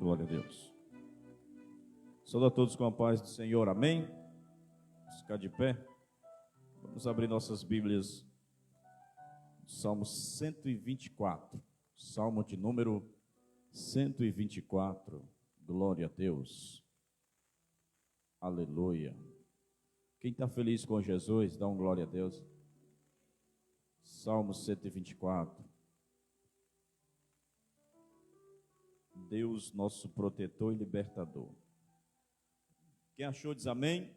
Glória a Deus. Saúdo a todos com a paz do Senhor, amém? Vamos ficar de pé. Vamos abrir nossas Bíblias. Salmo 124. Salmo de número 124. Glória a Deus. Aleluia. Quem está feliz com Jesus, dá um glória a Deus. Salmo 124. Deus, nosso protetor e libertador. Quem achou diz amém.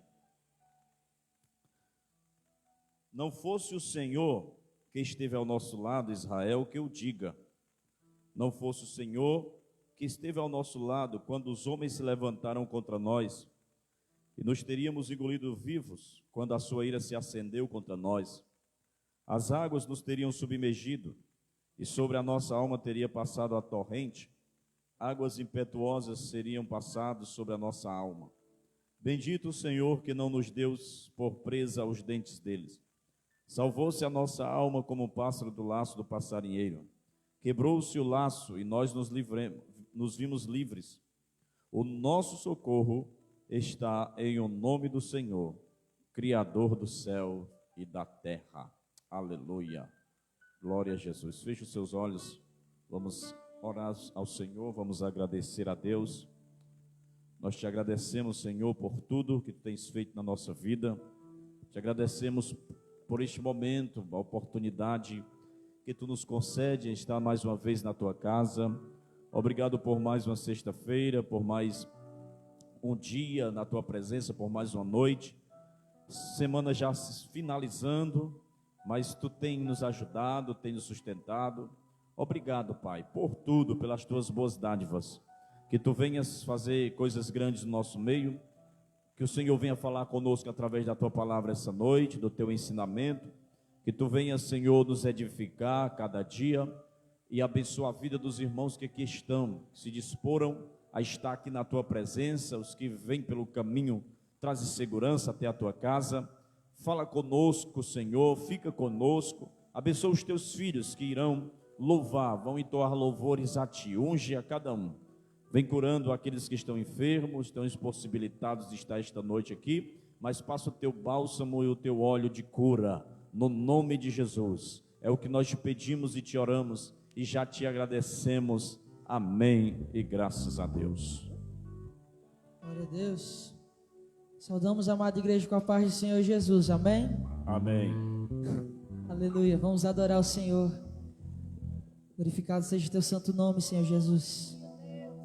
Não fosse o Senhor que esteve ao nosso lado, Israel, que eu diga. Não fosse o Senhor que esteve ao nosso lado quando os homens se levantaram contra nós, e nos teríamos engolido vivos quando a sua ira se acendeu contra nós. As águas nos teriam submergido, e sobre a nossa alma teria passado a torrente. Águas impetuosas seriam passadas sobre a nossa alma. Bendito o Senhor que não nos deu por presa aos dentes deles. Salvou-se a nossa alma como o pássaro do laço do passarinheiro. Quebrou-se o laço e nós nos vimos livres. O nosso socorro está em o nome do Senhor, Criador do céu e da terra. Aleluia. Glória a Jesus. Feche os seus olhos. Vamos orar ao Senhor, vamos agradecer a Deus. Nós te agradecemos, Senhor, por tudo que tu tens feito na nossa vida. Te agradecemos por este momento, a oportunidade que tu nos concede em estar mais uma vez na tua casa. Obrigado por mais uma sexta-feira, por mais um dia na tua presença, por mais uma noite. Semana já finalizando, mas tu tem nos ajudado, tem nos sustentado. Obrigado, Pai, por tudo, pelas tuas boas dádivas. Que tu venhas fazer coisas grandes no nosso meio. Que o Senhor venha falar conosco através da tua palavra essa noite, do teu ensinamento. Que tu venhas, Senhor, nos edificar cada dia e abençoar a vida dos irmãos que aqui estão, que se disporam a estar aqui na tua presença, os que vêm pelo caminho, trazem segurança até a tua casa. Fala conosco, Senhor, fica conosco. Abençoa os teus filhos que irão louvar, vão entoar louvores a ti, unge a cada um. Vem curando aqueles que estão enfermos, estão impossibilitados de estar esta noite aqui, mas passa o teu bálsamo e o teu óleo de cura, no nome de Jesus. É o que nós te pedimos e te oramos e já te agradecemos. Amém e graças a Deus. Glória a Deus. Saudamos a amada igreja com a paz do Senhor Jesus, amém? Amém. Aleluia, vamos adorar o Senhor. Glorificado seja o teu santo nome, Senhor Jesus.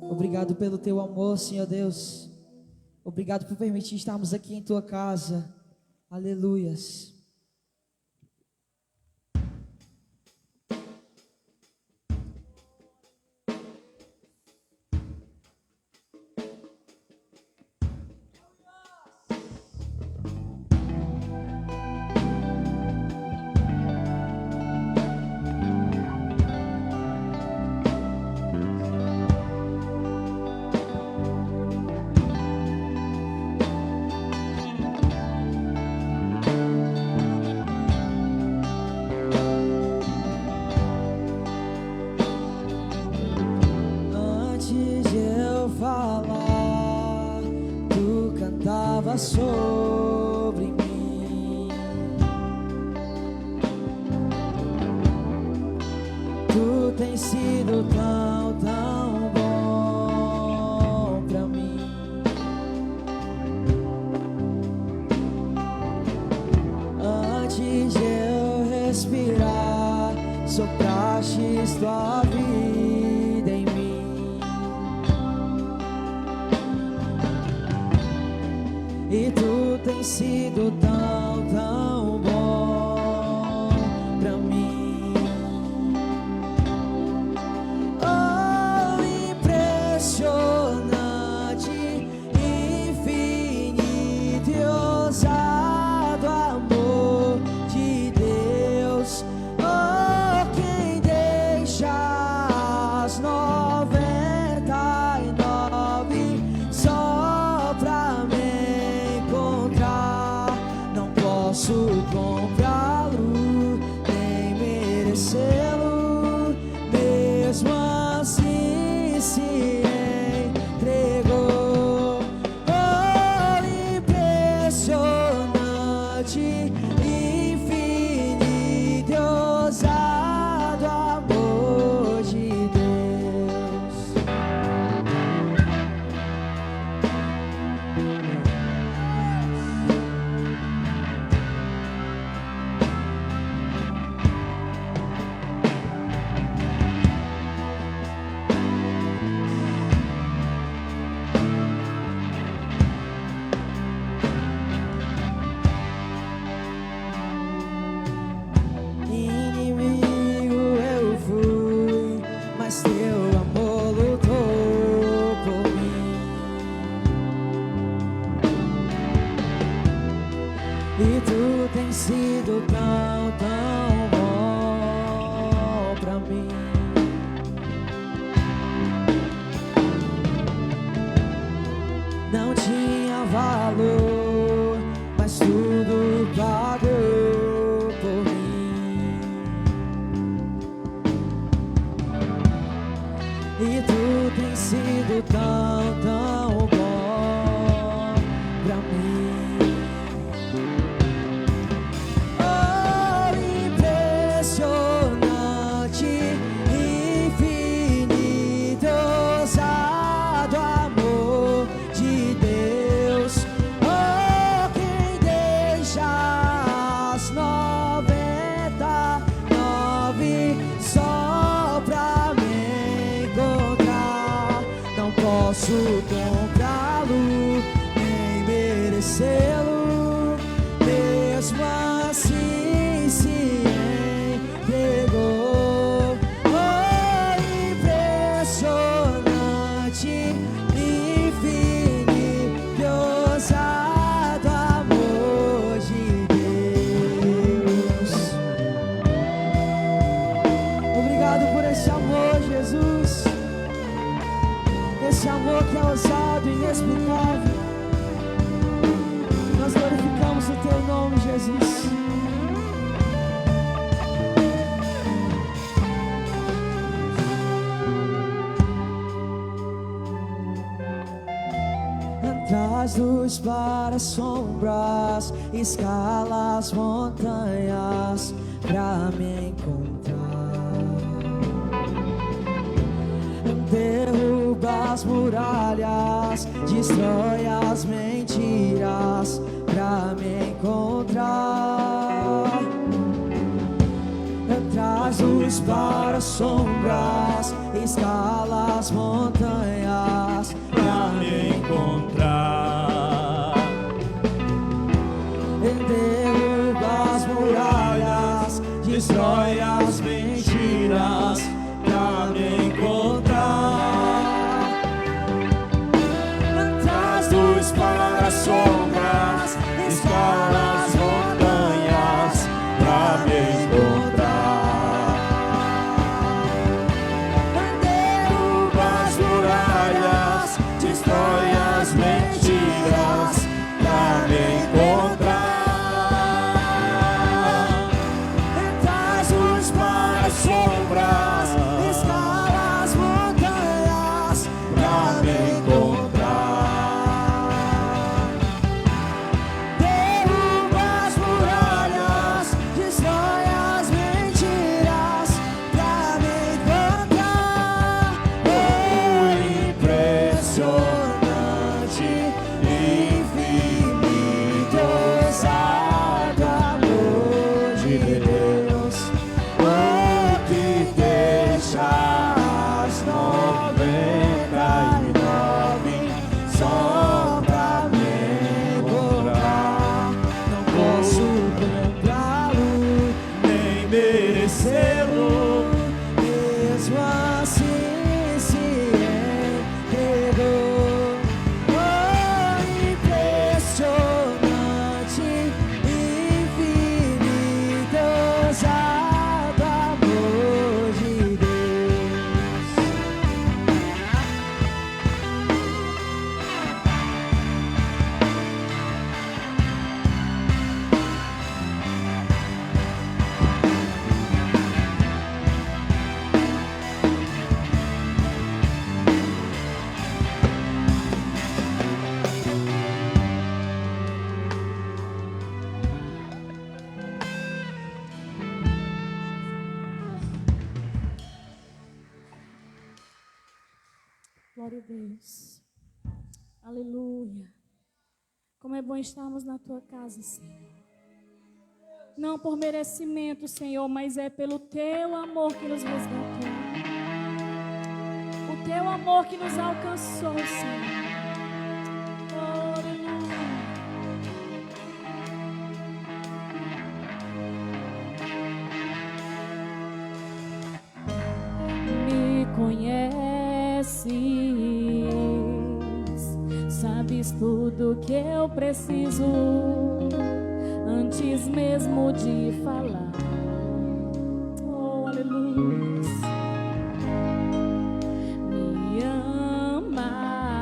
Obrigado pelo teu amor, Senhor Deus. Obrigado por permitir estarmos aqui em tua casa. Aleluias. Sobre mim, tu tens sido tão, tão bom pra mim. Antes de eu respirar, sopraste tua vida em mim. E tu tens sido tão, tão bom pra mim. Oh, impressionante, infinito e ousado amor de Deus. Oh, quem deixa as 99 só pra me não posso comprá-lo, nem merecê-lo. Mesmo assim, se infinito e ousado amor de Deus. Inimigo eu fui, mas teu amor lutou por mim. E tu tens sido tão, tão bom pra mim. Não tinha valor, mas tudo pagou por mim. E tu tens sido tão, tão bom pra mim. Oh, impressionante, infinito, ousado amor de Deus. Oh, quem deixa as 99 só pra me encontrar. Não posso comprá-lo, nem merecê-lo. Mesmo assim se entregou. Oh, impressionante, infinito e ousado amor de Deus. Obrigado por esse amor, Jesus. Esse amor que é ousado e inexplicável. Nós glorificamos o teu nome, Jesus. Traz luz para as sombras, escala as montanhas pra me encontrar. Derruba as muralhas, destrói as mentiras pra me encontrar. Traz luz para as sombras, escala as montanhas pra me encontrar. derruba as muralhas, destrói as mentiras pra me encontrar. Traz luz para as sombras, escala as montanhas pra me encontrar. Derruba as muralhas, destrói as mentiras pra me encontrar. Traz luz para as sombras, Deus. Aleluia. Como é bom estarmos na tua casa, Senhor. Não por merecimento, Senhor, mas é pelo teu amor que nos resgatou. O teu amor que nos alcançou, Senhor. Oh, aleluia. Me conheces, sabes tudo que eu preciso antes mesmo de falar. Oh, aleluia. Me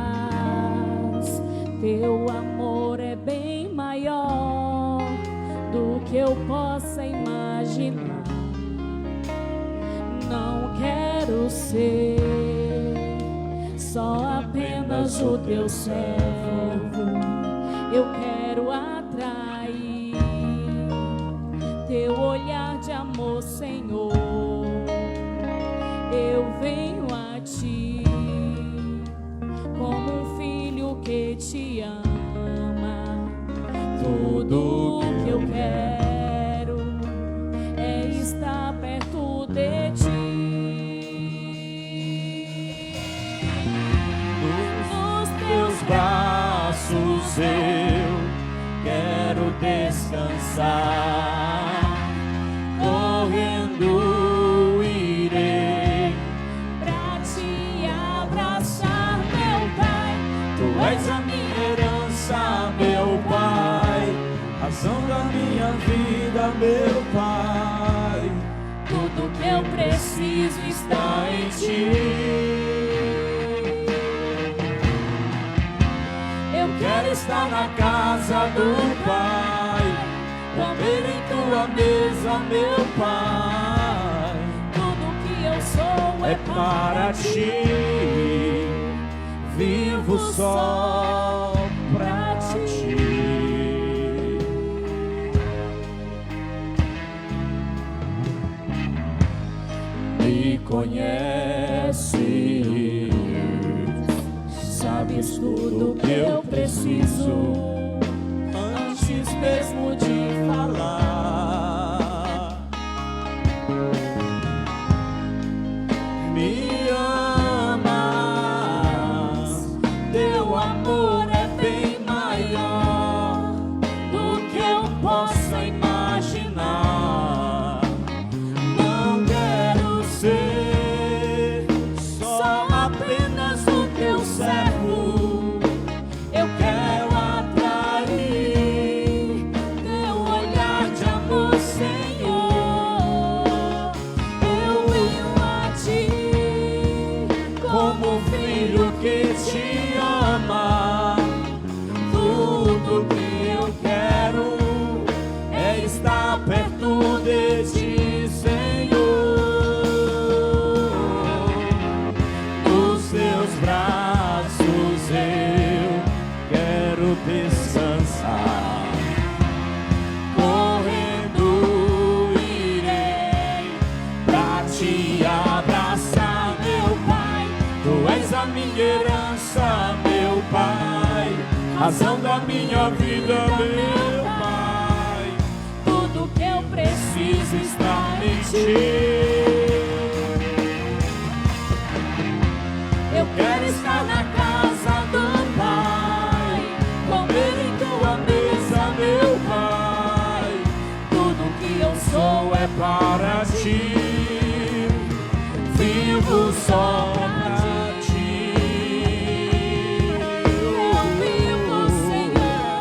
amas, teu amor é bem maior do que eu possa imaginar. Não quero ser só apenas o teu servo, eu quero atrair teu olhar de amor, Senhor. Eu venho a ti como um filho que te ama. Tudo que eu quero é estar perto de ti. Nos teus braços eu quero descansar. Correndo irei Pra te abraçar, meu Pai. Tu és a minha herança, meu Pai, razão da minha vida, meu Pai. Tudo que eu preciso está em ti. Eu quero estar na casa do Pai, comer em tua mesa, meu Pai. Tudo que eu sou É para ti, vivo só pra ti. Me conheces, sabes tudo que eu preciso antes mesmo de falar. Me amas, teu amor é bem maior do que eu possa imaginar. Não quero ser só apenas o teu servo, eu quero atrair teu olhar de amor, Senhor. Eu venho a ti como um filho que te ama. Tudo que eu quero é estar perto de ti, Senhor. Nos teus braços eu quero descansar. Correndo irei pra te abraçar, meu Pai. Tu és a minha herança, meu Pai, razão da minha vida, meu Pai. tudo que eu Preciso preciso estar em ti. ti. Eu quero estar na casa do Pai, comer em tua mesa, meu Pai. Tudo que eu sou é para ti, vivo só pra ti. Eu vivo, Senhor.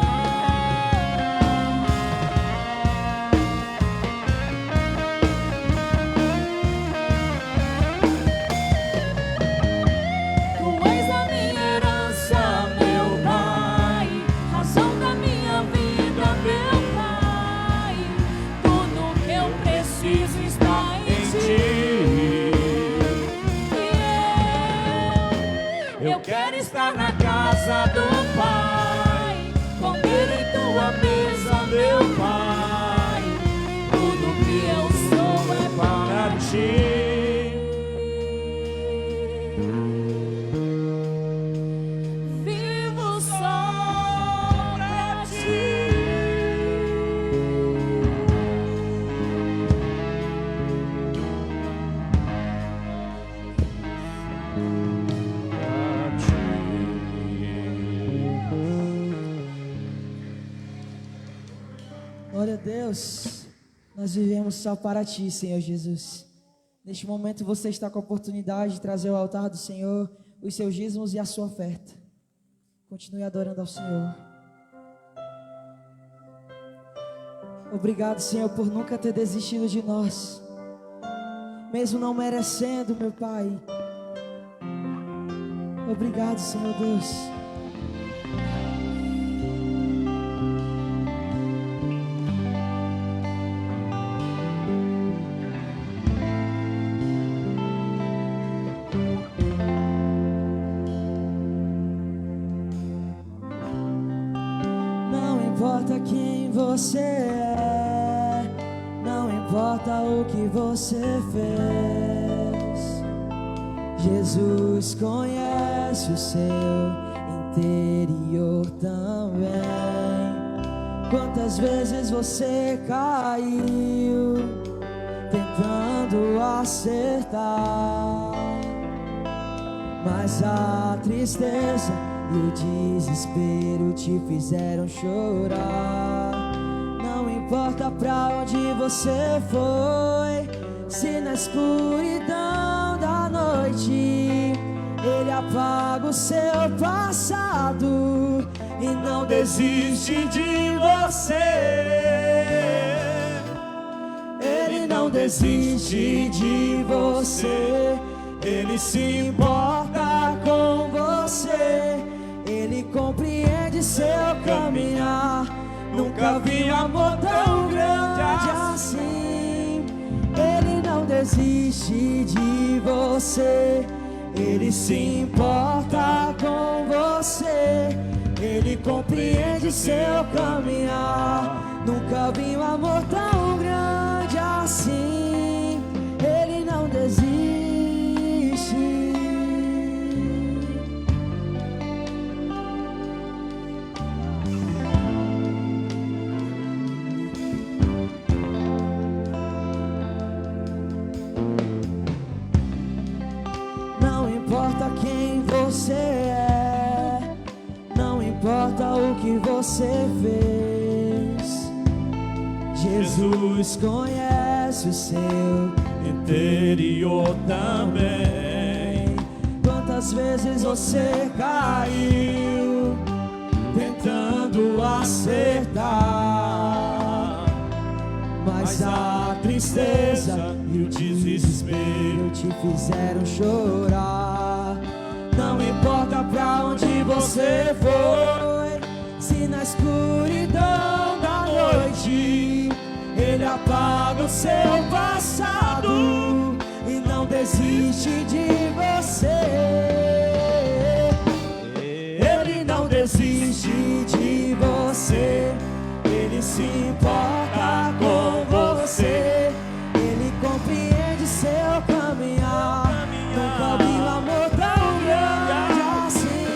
Tu és a minha herança, meu Pai, razão da minha vida, meu Pai. Tudo que eu preciso está em ti. Eu quero estar na casa do Pai, comer em tua mesa, meu Pai. Tudo que eu sou é para ti. Glória a Deus. Nós vivemos só para Ti, Senhor Jesus. Neste momento você está com a oportunidade de trazer ao altar do Senhor os seus dízimos e a sua oferta. Continue adorando ao Senhor. Obrigado, Senhor, por nunca ter desistido de nós, mesmo não merecendo, meu Pai. Obrigado, Senhor Deus. Não importa quem você é, não importa o que você fez, Jesus conhece o seu interior também. Quantas vezes você caiu tentando acertar, mas a tristeza e o desespero te fizeram chorar. Não importa pra onde você foi, se na escuridão da noite Ele apaga o seu passado e não desiste de você. Ele não desiste de você, Ele se importa com você, Ele compreende seu caminhar. Nunca vi amor tão grande assim. Ele não desiste de você, Ele se importa com você, Ele compreende seu caminhar. Nunca vi um amor tão grande assim. Ele não desiste. Não importa quem você é, não importa o que você fez, Jesus conhece o seu Interior também. Quantas vezes você caiu tentando acertar, mas a tristeza e o desespero te fizeram chorar. Não importa pra onde você foi, se na escuridão da noite Ele apaga o seu passado e não desiste de você. Ele não desiste de você, Ele se importa com você, Ele compreende seu caminhar. Nunca vi um amor tão grande assim.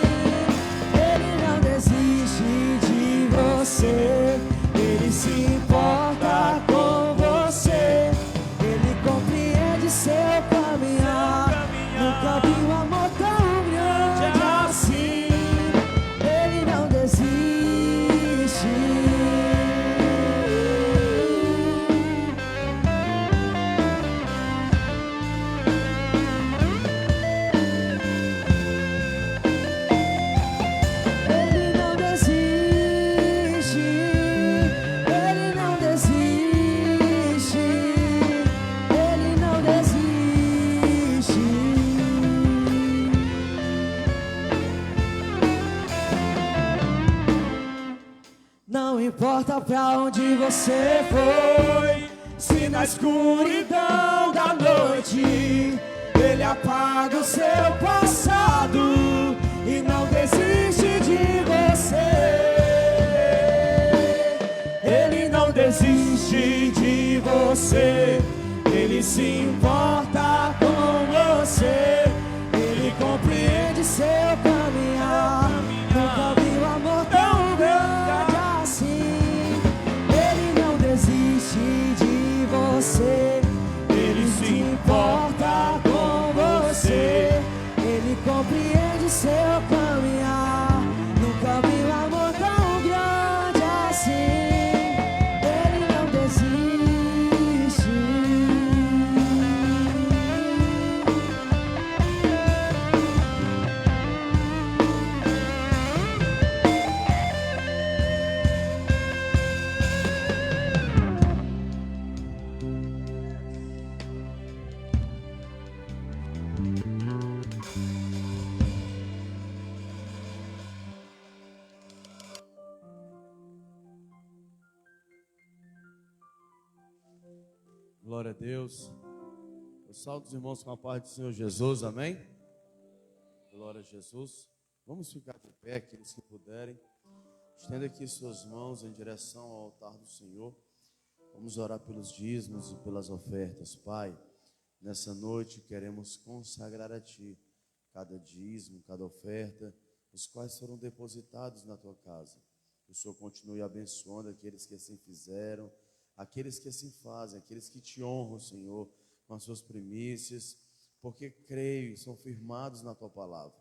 Ele não desiste de você, Ele se importa com você, Ele compreende seu caminhar. Nunca vi um amor tão grande assim. Ele não desiste. Ele não desiste. Ele não desiste. Ele não desiste. Não importa pra onde você foi, se na escuridão da noite Ele apaga o seu passado e não desiste de você. Ele não desiste de você, Ele se importa com você, Ele compreende seu caminhar. Nunca vi um amor tão grande assim. Ele não desiste de você, Ele se importa com você, Ele compreende seu caminhar. Nunca vi um amor tão grande assim. Ele Glória a Deus. Eu salto os irmãos com a paz do Senhor Jesus, amém? Glória a Jesus. Vamos ficar de pé, aqueles que puderem. Estenda aqui suas mãos em direção ao altar do Senhor. Vamos orar pelos dízimos e pelas ofertas. Pai, nessa noite queremos consagrar a Ti cada dízimo, cada oferta, os quais foram depositados na Tua casa. Que o Senhor continue abençoando aqueles que assim fizeram, aqueles que assim fazem, aqueles que Te honram, Senhor, com as Suas primícias, porque creio e são firmados na Tua palavra.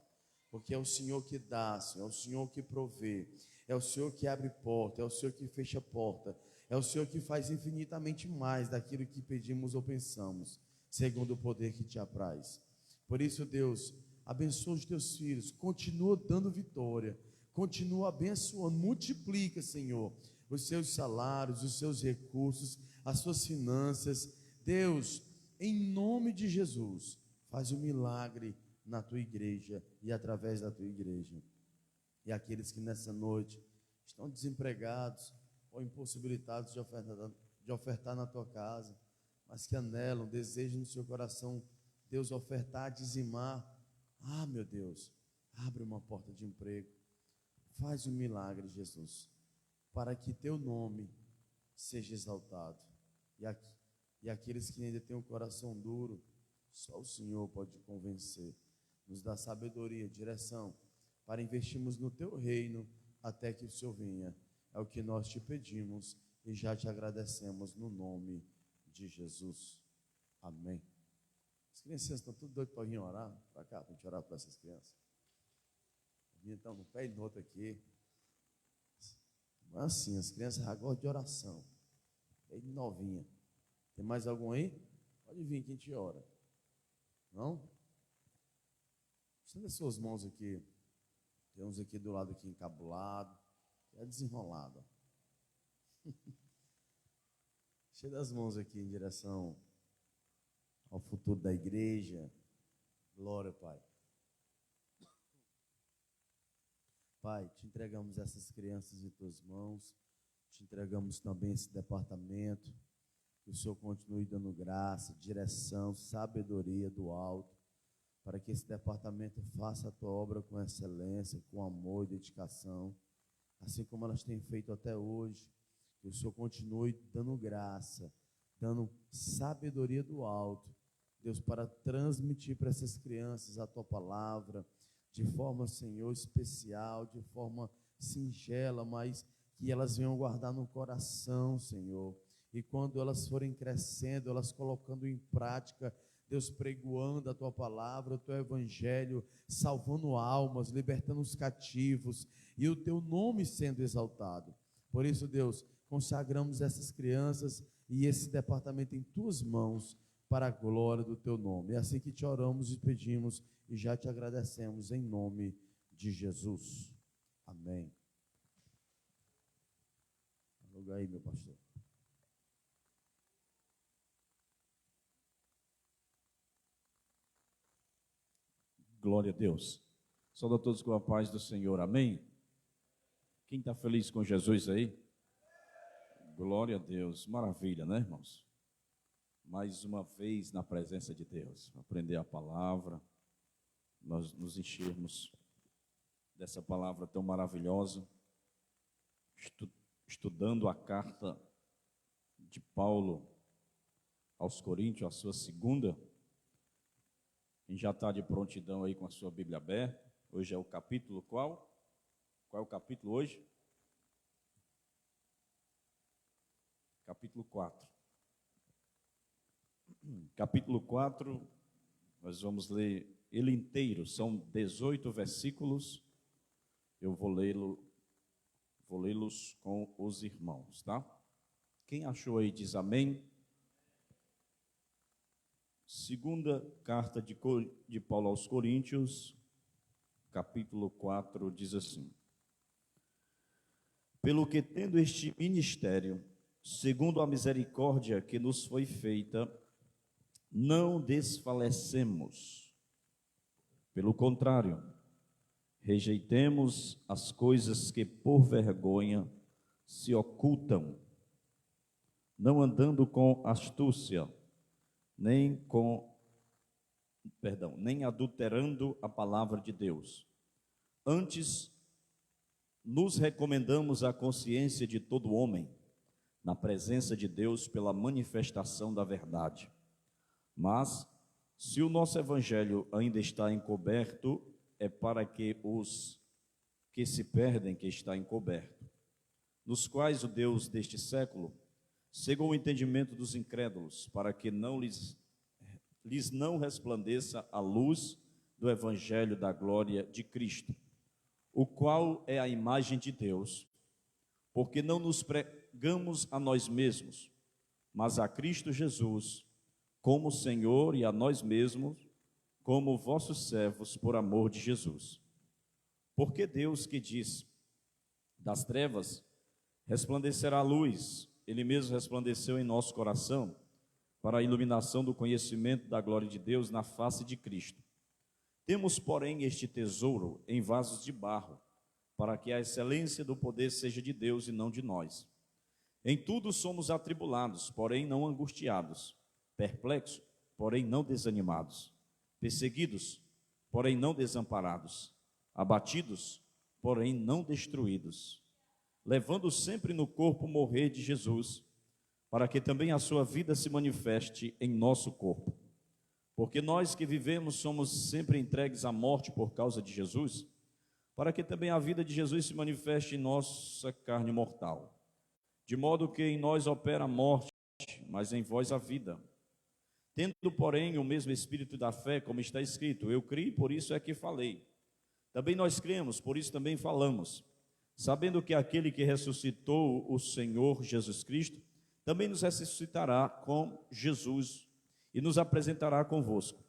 Porque é o Senhor que dá, Senhor, é o Senhor que provê, é o Senhor que abre porta, é o Senhor que fecha porta, é o Senhor que faz infinitamente mais daquilo que pedimos ou pensamos, segundo o poder que Te apraz. Por isso, Deus, abençoa os Teus filhos, continua dando vitória, continua abençoando, multiplica, Senhor, os seus salários, os seus recursos, as suas finanças. Deus, em nome de Jesus, faz um milagre na Tua igreja e através da Tua igreja. E aqueles que nessa noite estão desempregados ou impossibilitados de ofertar na Tua casa, mas que anelam, desejam no seu coração, Deus, ofertar, dizimar. Ah, meu Deus, abre uma porta de emprego, faz um milagre, Jesus, para que Teu nome seja exaltado. E aqueles que ainda têm um coração duro, só o Senhor pode convencer. Nos dá sabedoria, direção, para investirmos no Teu reino até que o Senhor venha. É o que nós Te pedimos e já Te agradecemos no nome de Jesus. Amém. As crianças estão tudo doidas para vir orar. Para cá, para a gente orar para essas crianças. Então, no pé e no outro aqui. Mas assim, as crianças agora de oração. Bem novinha. Tem mais algum aí? Pode vir que a gente ora. Não? Estenda suas mãos aqui. Tem uns aqui do lado aqui encabulado. É desenrolado. Estenda as mãos aqui em direção ao futuro da igreja. Glória, Pai. Pai, Te entregamos essas crianças em Tuas mãos. Te entregamos também esse departamento. Que o Senhor continue dando graça, direção, sabedoria do alto, para que esse departamento faça a Tua obra com excelência, com amor e dedicação, assim como elas têm feito até hoje. Que o Senhor continue dando graça, dando sabedoria do alto, Deus, para transmitir para essas crianças a Tua palavra, de forma, Senhor, especial, de forma singela, mas que elas venham guardar no coração, Senhor. E quando elas forem crescendo, elas colocando em prática, Deus, pregoando a Tua palavra, o Teu evangelho, salvando almas, libertando os cativos, e o Teu nome sendo exaltado. Por isso, Deus, consagramos essas crianças e esse departamento em Tuas mãos, para a glória do Teu nome. É assim que Te oramos e pedimos, e já Te agradecemos em nome de Jesus. Amém. Aluga aí, meu pastor. Glória a Deus. Saúde a todos com a paz do Senhor. Amém? Quem está feliz com Jesus aí? Glória a Deus. Maravilha, né, irmãos? Mais uma vez na presença de Deus. Aprender a palavra. Nós nos enchermos dessa palavra tão maravilhosa. Estudando a carta de Paulo aos Coríntios, a sua segunda. Quem já está de prontidão aí com a sua Bíblia aberta. Hoje é o capítulo qual? Qual é o capítulo hoje? Capítulo 4. Capítulo 4, nós vamos ler ele inteiro. São 18 versículos. Eu vou lê-los com os irmãos, tá? Quem achou aí diz amém. Segunda carta de Paulo aos Coríntios, capítulo 4, diz assim: Pelo que tendo este ministério, segundo a misericórdia que nos foi feita, não desfalecemos. Pelo contrário, rejeitemos as coisas que por vergonha se ocultam, não andando com astúcia, nem adulterando a palavra de Deus. Antes, nos recomendamos à consciência de todo homem, na presença de Deus pela manifestação da verdade. Mas, se o nosso evangelho ainda está encoberto, é para que os que se perdem que está encoberto, nos quais o Deus deste século cegou o entendimento dos incrédulos, para que lhes não resplandeça a luz do evangelho da glória de Cristo, o qual é a imagem de Deus, porque não nos pregamos a nós mesmos, mas a Cristo Jesus, como Senhor, e a nós mesmos, como vossos servos, por amor de Jesus. Porque Deus que diz, das trevas resplandecerá a luz, Ele mesmo resplandeceu em nosso coração, para a iluminação do conhecimento da glória de Deus na face de Cristo. Temos, porém, este tesouro em vasos de barro, para que a excelência do poder seja de Deus e não de nós. Em tudo somos atribulados, porém não angustiados, perplexos, porém não desanimados, perseguidos, porém não desamparados, abatidos, porém não destruídos, levando sempre no corpo o morrer de Jesus, para que também a sua vida se manifeste em nosso corpo. Porque nós que vivemos somos sempre entregues à morte por causa de Jesus, para que também a vida de Jesus se manifeste em nossa carne mortal. De modo que em nós opera a morte, mas em vós a vida. Tendo, porém, o mesmo espírito da fé, como está escrito, eu criei, por isso é que falei. Também nós cremos, por isso também falamos, sabendo que aquele que ressuscitou o Senhor Jesus Cristo, também nos ressuscitará com Jesus e nos apresentará convosco.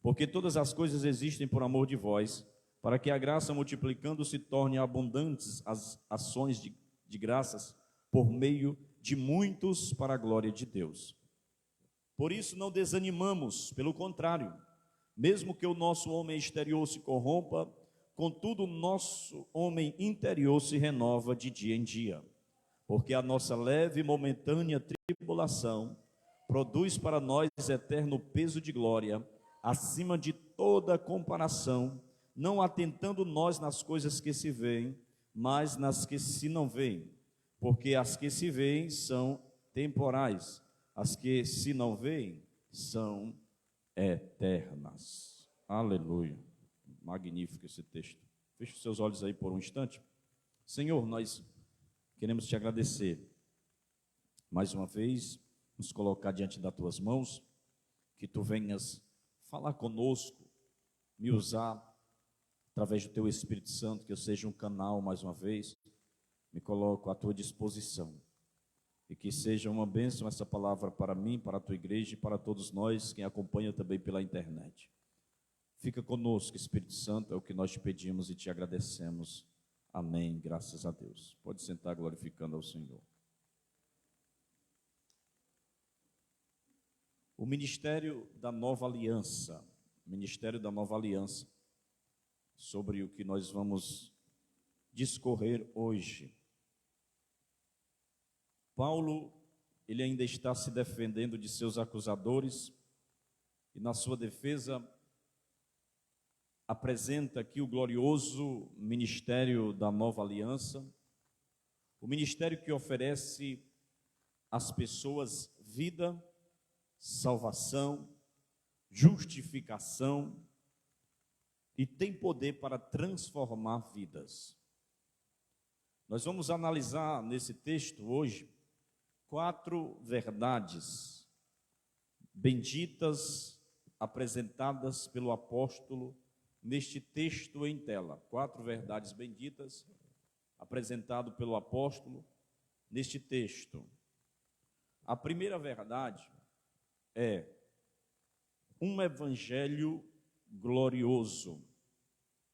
Porque todas as coisas existem por amor de vós, para que a graça multiplicando se torne abundantes as ações de graças por meio de muitos para a glória de Deus. Por isso não desanimamos, pelo contrário, mesmo que o nosso homem exterior se corrompa, contudo o nosso homem interior se renova de dia em dia, porque a nossa leve e momentânea tribulação produz para nós eterno peso de glória, acima de toda comparação, não atentando nós nas coisas que se veem, mas nas que se não veem, porque as que se veem são temporais, as que se não veem são eternas. Aleluia. Magnífico esse texto. Feche os seus olhos aí por um instante. Senhor, nós queremos te agradecer mais uma vez, nos colocar diante das tuas mãos, que tu venhas falar conosco, me usar através do teu Espírito Santo, que eu seja um canal mais uma vez, me coloco à tua disposição, e que seja uma bênção essa palavra para mim, para a tua igreja e para todos nós, quem acompanha também pela internet. Fica conosco, Espírito Santo, é o que nós te pedimos e te agradecemos. Amém, graças a Deus. Pode sentar glorificando ao Senhor. O Ministério da Nova Aliança, sobre o que nós vamos discorrer hoje. Paulo, ele ainda está se defendendo de seus acusadores, e na sua defesa apresenta aqui o glorioso ministério da Nova Aliança, o ministério que oferece às pessoas vida, salvação, justificação e tem poder para transformar vidas. Nós vamos analisar nesse texto hoje 4 verdades benditas apresentadas pelo apóstolo neste texto em tela. 4 verdades benditas apresentado pelo apóstolo neste texto. A primeira verdade é um evangelho glorioso.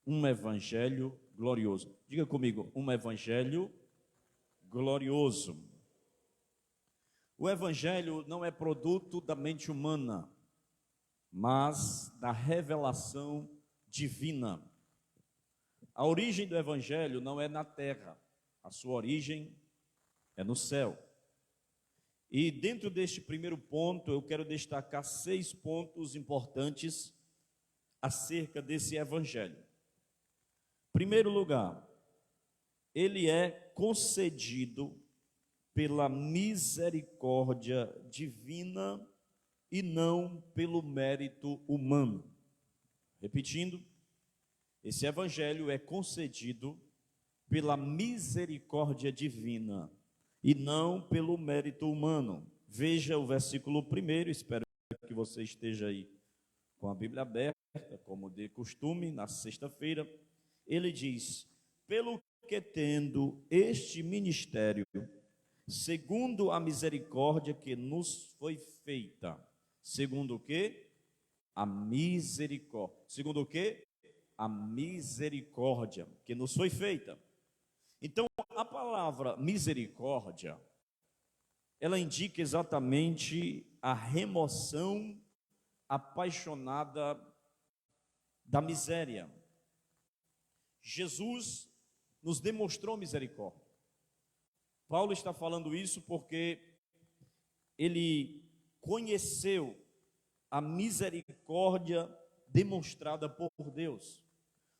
Um evangelho glorioso. Diga comigo, um evangelho glorioso. O evangelho não é produto da mente humana, mas da revelação divina. A origem do evangelho não é na terra, a sua origem é no céu. E dentro deste primeiro ponto, eu quero destacar 6 pontos importantes acerca desse evangelho. Primeiro lugar, ele é concedido pela misericórdia divina e não pelo mérito humano. Repetindo, esse evangelho é concedido pela misericórdia divina e não pelo mérito humano. Veja o versículo 1, espero que você esteja aí com a Bíblia aberta, como de costume, na sexta-feira. Ele diz: pelo que tendo este ministério, segundo a misericórdia que nos foi feita. Segundo o quê? A misericórdia. Segundo o quê? A misericórdia que nos foi feita. Então, a palavra misericórdia, ela indica exatamente a remoção apaixonada da miséria. Jesus nos demonstrou misericórdia. Paulo está falando isso porque ele conheceu a misericórdia demonstrada por Deus.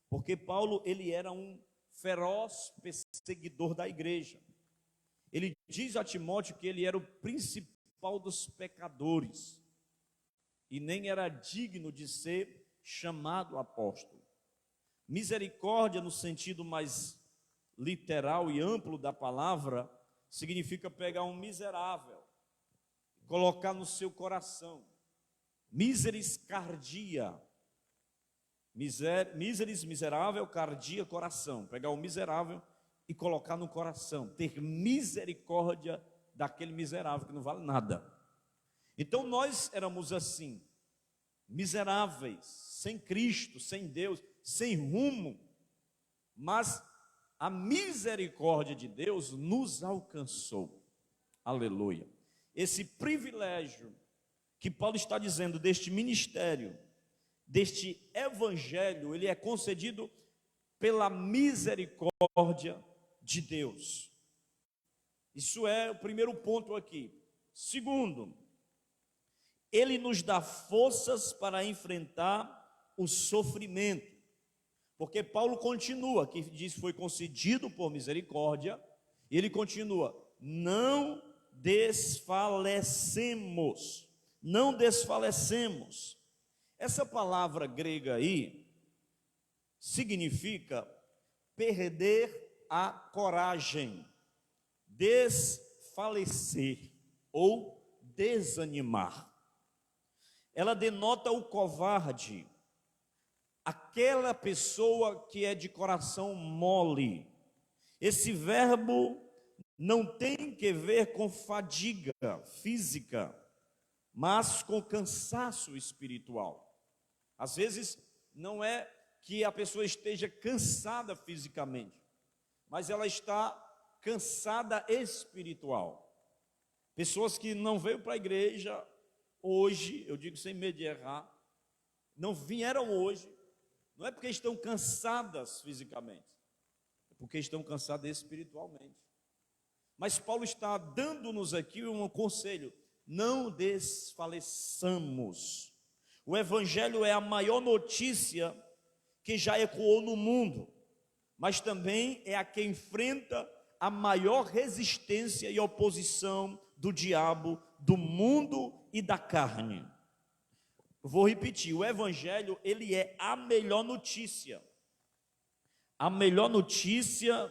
Porque Paulo, ele era um feroz perseguidor da igreja. Ele diz a Timóteo que ele era o principal dos pecadores e nem era digno de ser chamado apóstolo. Misericórdia, no sentido mais literal e amplo da palavra, significa pegar um miserável, colocar no seu coração. Miseris cardia. Miseris, miserável, cardia, coração. Pegar o miserável e colocar no coração. Ter misericórdia daquele miserável que não vale nada. Então nós éramos assim, miseráveis, sem Cristo, sem Deus, sem rumo. Mas a misericórdia de Deus nos alcançou. Aleluia. Esse privilégio que Paulo está dizendo deste ministério, deste evangelho, ele é concedido pela misericórdia de Deus. Isso é o primeiro ponto aqui. Segundo, ele nos dá forças para enfrentar o sofrimento. Porque Paulo continua, que diz foi concedido por misericórdia, e ele continua: não desfalecemos. Não desfalecemos. Essa palavra grega aí significa perder a coragem, desfalecer ou desanimar. Ela denota o covarde, aquela pessoa que é de coração mole. Esse verbo não tem que ver com fadiga física, mas com cansaço espiritual. Às vezes não é que a pessoa esteja cansada fisicamente, mas ela está cansada espiritual. Pessoas que não veio para a igreja hoje, eu digo sem medo de errar, não vieram hoje, não é porque estão cansadas fisicamente, é porque estão cansadas espiritualmente. Mas Paulo está dando-nos aqui um conselho: não desfaleçamos. O evangelho é a maior notícia que já ecoou no mundo, mas também é a que enfrenta a maior resistência e oposição do diabo, do mundo e da carne. Vou repetir, o evangelho, ele é a melhor notícia. A melhor notícia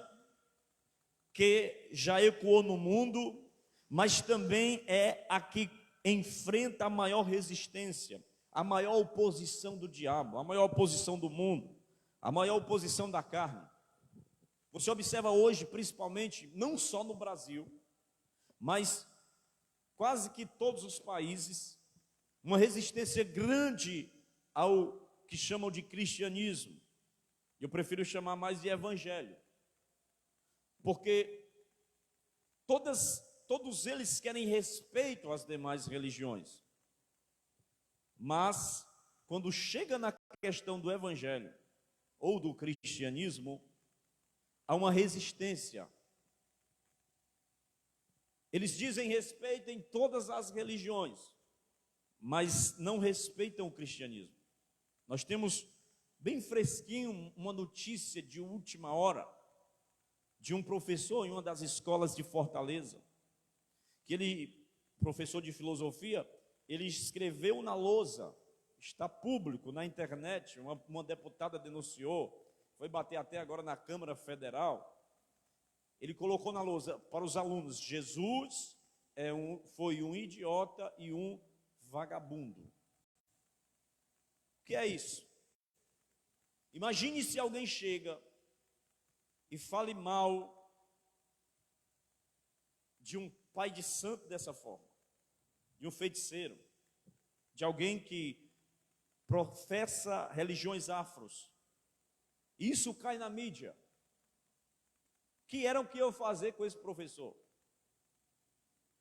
que já ecoou no mundo, mas também é a que enfrenta a maior resistência, a maior oposição do diabo, a maior oposição do mundo, a maior oposição da carne. Você observa hoje, principalmente, não só no Brasil, mas quase que todos os países, uma resistência grande ao que chamam de cristianismo. Eu prefiro chamar mais de evangelho, porque todos eles querem respeito às demais religiões, mas quando chega na questão do evangelho ou do cristianismo, há uma resistência. Eles dizem respeitem todas as religiões, mas não respeitam o cristianismo. Nós temos bem fresquinho uma notícia de última hora de um professor em uma das escolas de Fortaleza, que ele, professor de filosofia, ele escreveu na lousa, está público na internet, uma deputada denunciou, foi bater até agora na Câmara Federal. Ele colocou na lousa para os alunos: Jesus foi um idiota e um vagabundo. O que é isso? Imagine se alguém chega e fale mal de um pai de santo dessa forma, de um feiticeiro, de alguém que professa religiões afros. Isso cai na mídia. Que era o que eu fazer com esse professor?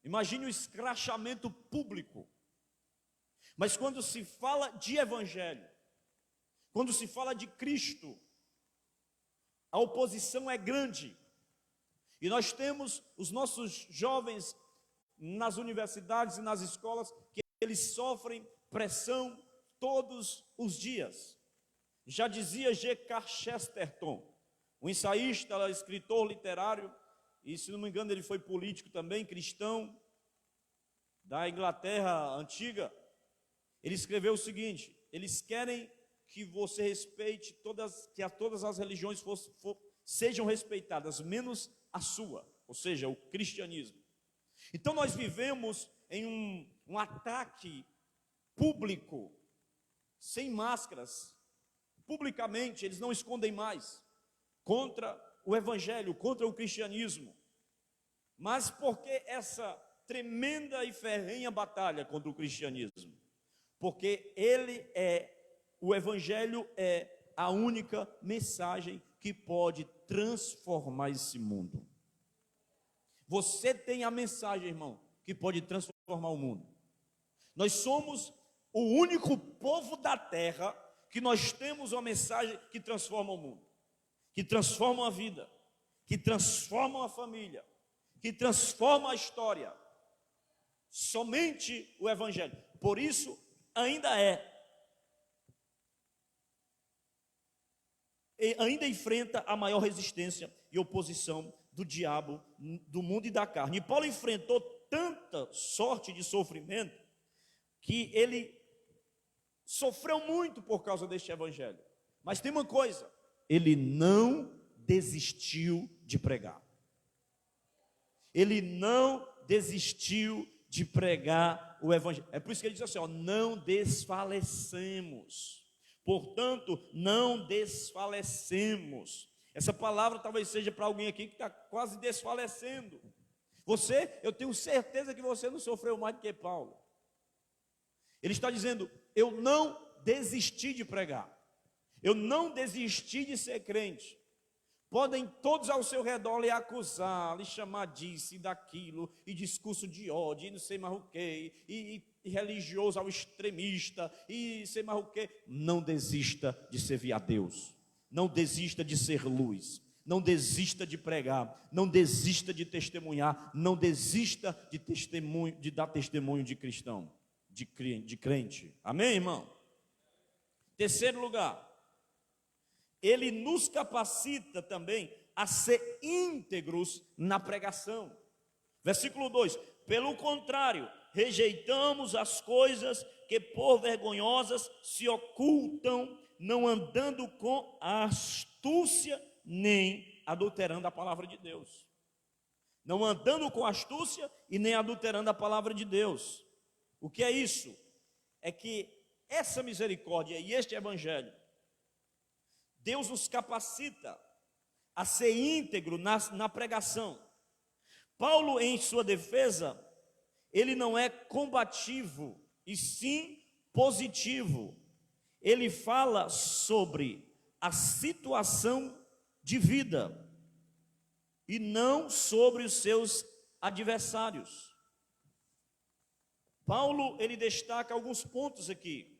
Imagine o escrachamento público. Mas quando se fala de evangelho, quando se fala de Cristo, a oposição é grande. E nós temos os nossos jovens nas universidades e nas escolas que eles sofrem pressão todos os dias. Já dizia G.K. Chesterton, um ensaísta, escritor literário, e se não me engano ele foi político também, cristão, da Inglaterra antiga. Ele escreveu o seguinte: eles querem que você respeite que todas as religiões sejam respeitadas, menos a sua, ou seja, o cristianismo. Então nós vivemos em um ataque público, sem máscaras, publicamente, eles não escondem mais, contra o evangelho, contra o cristianismo. Mas por que essa tremenda e ferrenha batalha contra o cristianismo? Porque o evangelho é a única mensagem que pode transformar esse mundo. Você tem a mensagem, irmão, que pode transformar o mundo. Nós somos o único povo da terra que nós temos uma mensagem que transforma o mundo, que transforma a vida, que transforma a família, que transforma a história. Somente o evangelho. Por isso, ainda enfrenta a maior resistência e oposição do diabo, do mundo e da carne. E Paulo enfrentou tanta sorte de sofrimento que ele sofreu muito por causa deste evangelho. Mas tem uma coisa: ele não desistiu de pregar. Ele não desistiu de pregar o evangelho. É por isso que ele diz assim: não desfalecemos. Portanto, não desfalecemos. Essa palavra talvez seja para alguém aqui que está quase desfalecendo. Eu tenho certeza que você não sofreu mais do que Paulo. Ele está dizendo: eu não desisti de pregar. Eu não desisti de ser crente. Podem todos ao seu redor lhe acusar, lhe chamar disso e daquilo, e discurso de ódio, e não sei mais o que, e religioso ao extremista, e sei mais o que. Não desista de servir a Deus. Não desista de ser luz. Não desista de pregar. Não desista de testemunhar. Não desista de dar testemunho de cristão, de crente. Amém, irmão? Terceiro lugar, ele nos capacita também a ser íntegros na pregação. Versículo 2: pelo contrário, rejeitamos as coisas que por vergonhosas se ocultam, não andando com astúcia, nem adulterando a palavra de Deus. Não andando com astúcia e nem adulterando a palavra de Deus. O que é isso? É que essa misericórdia e este evangelho, Deus nos capacita a ser íntegro na pregação. Paulo, em sua defesa, ele não é combativo, e sim positivo. Ele fala sobre a situação de vida e não sobre os seus adversários. Paulo, ele destaca alguns pontos aqui.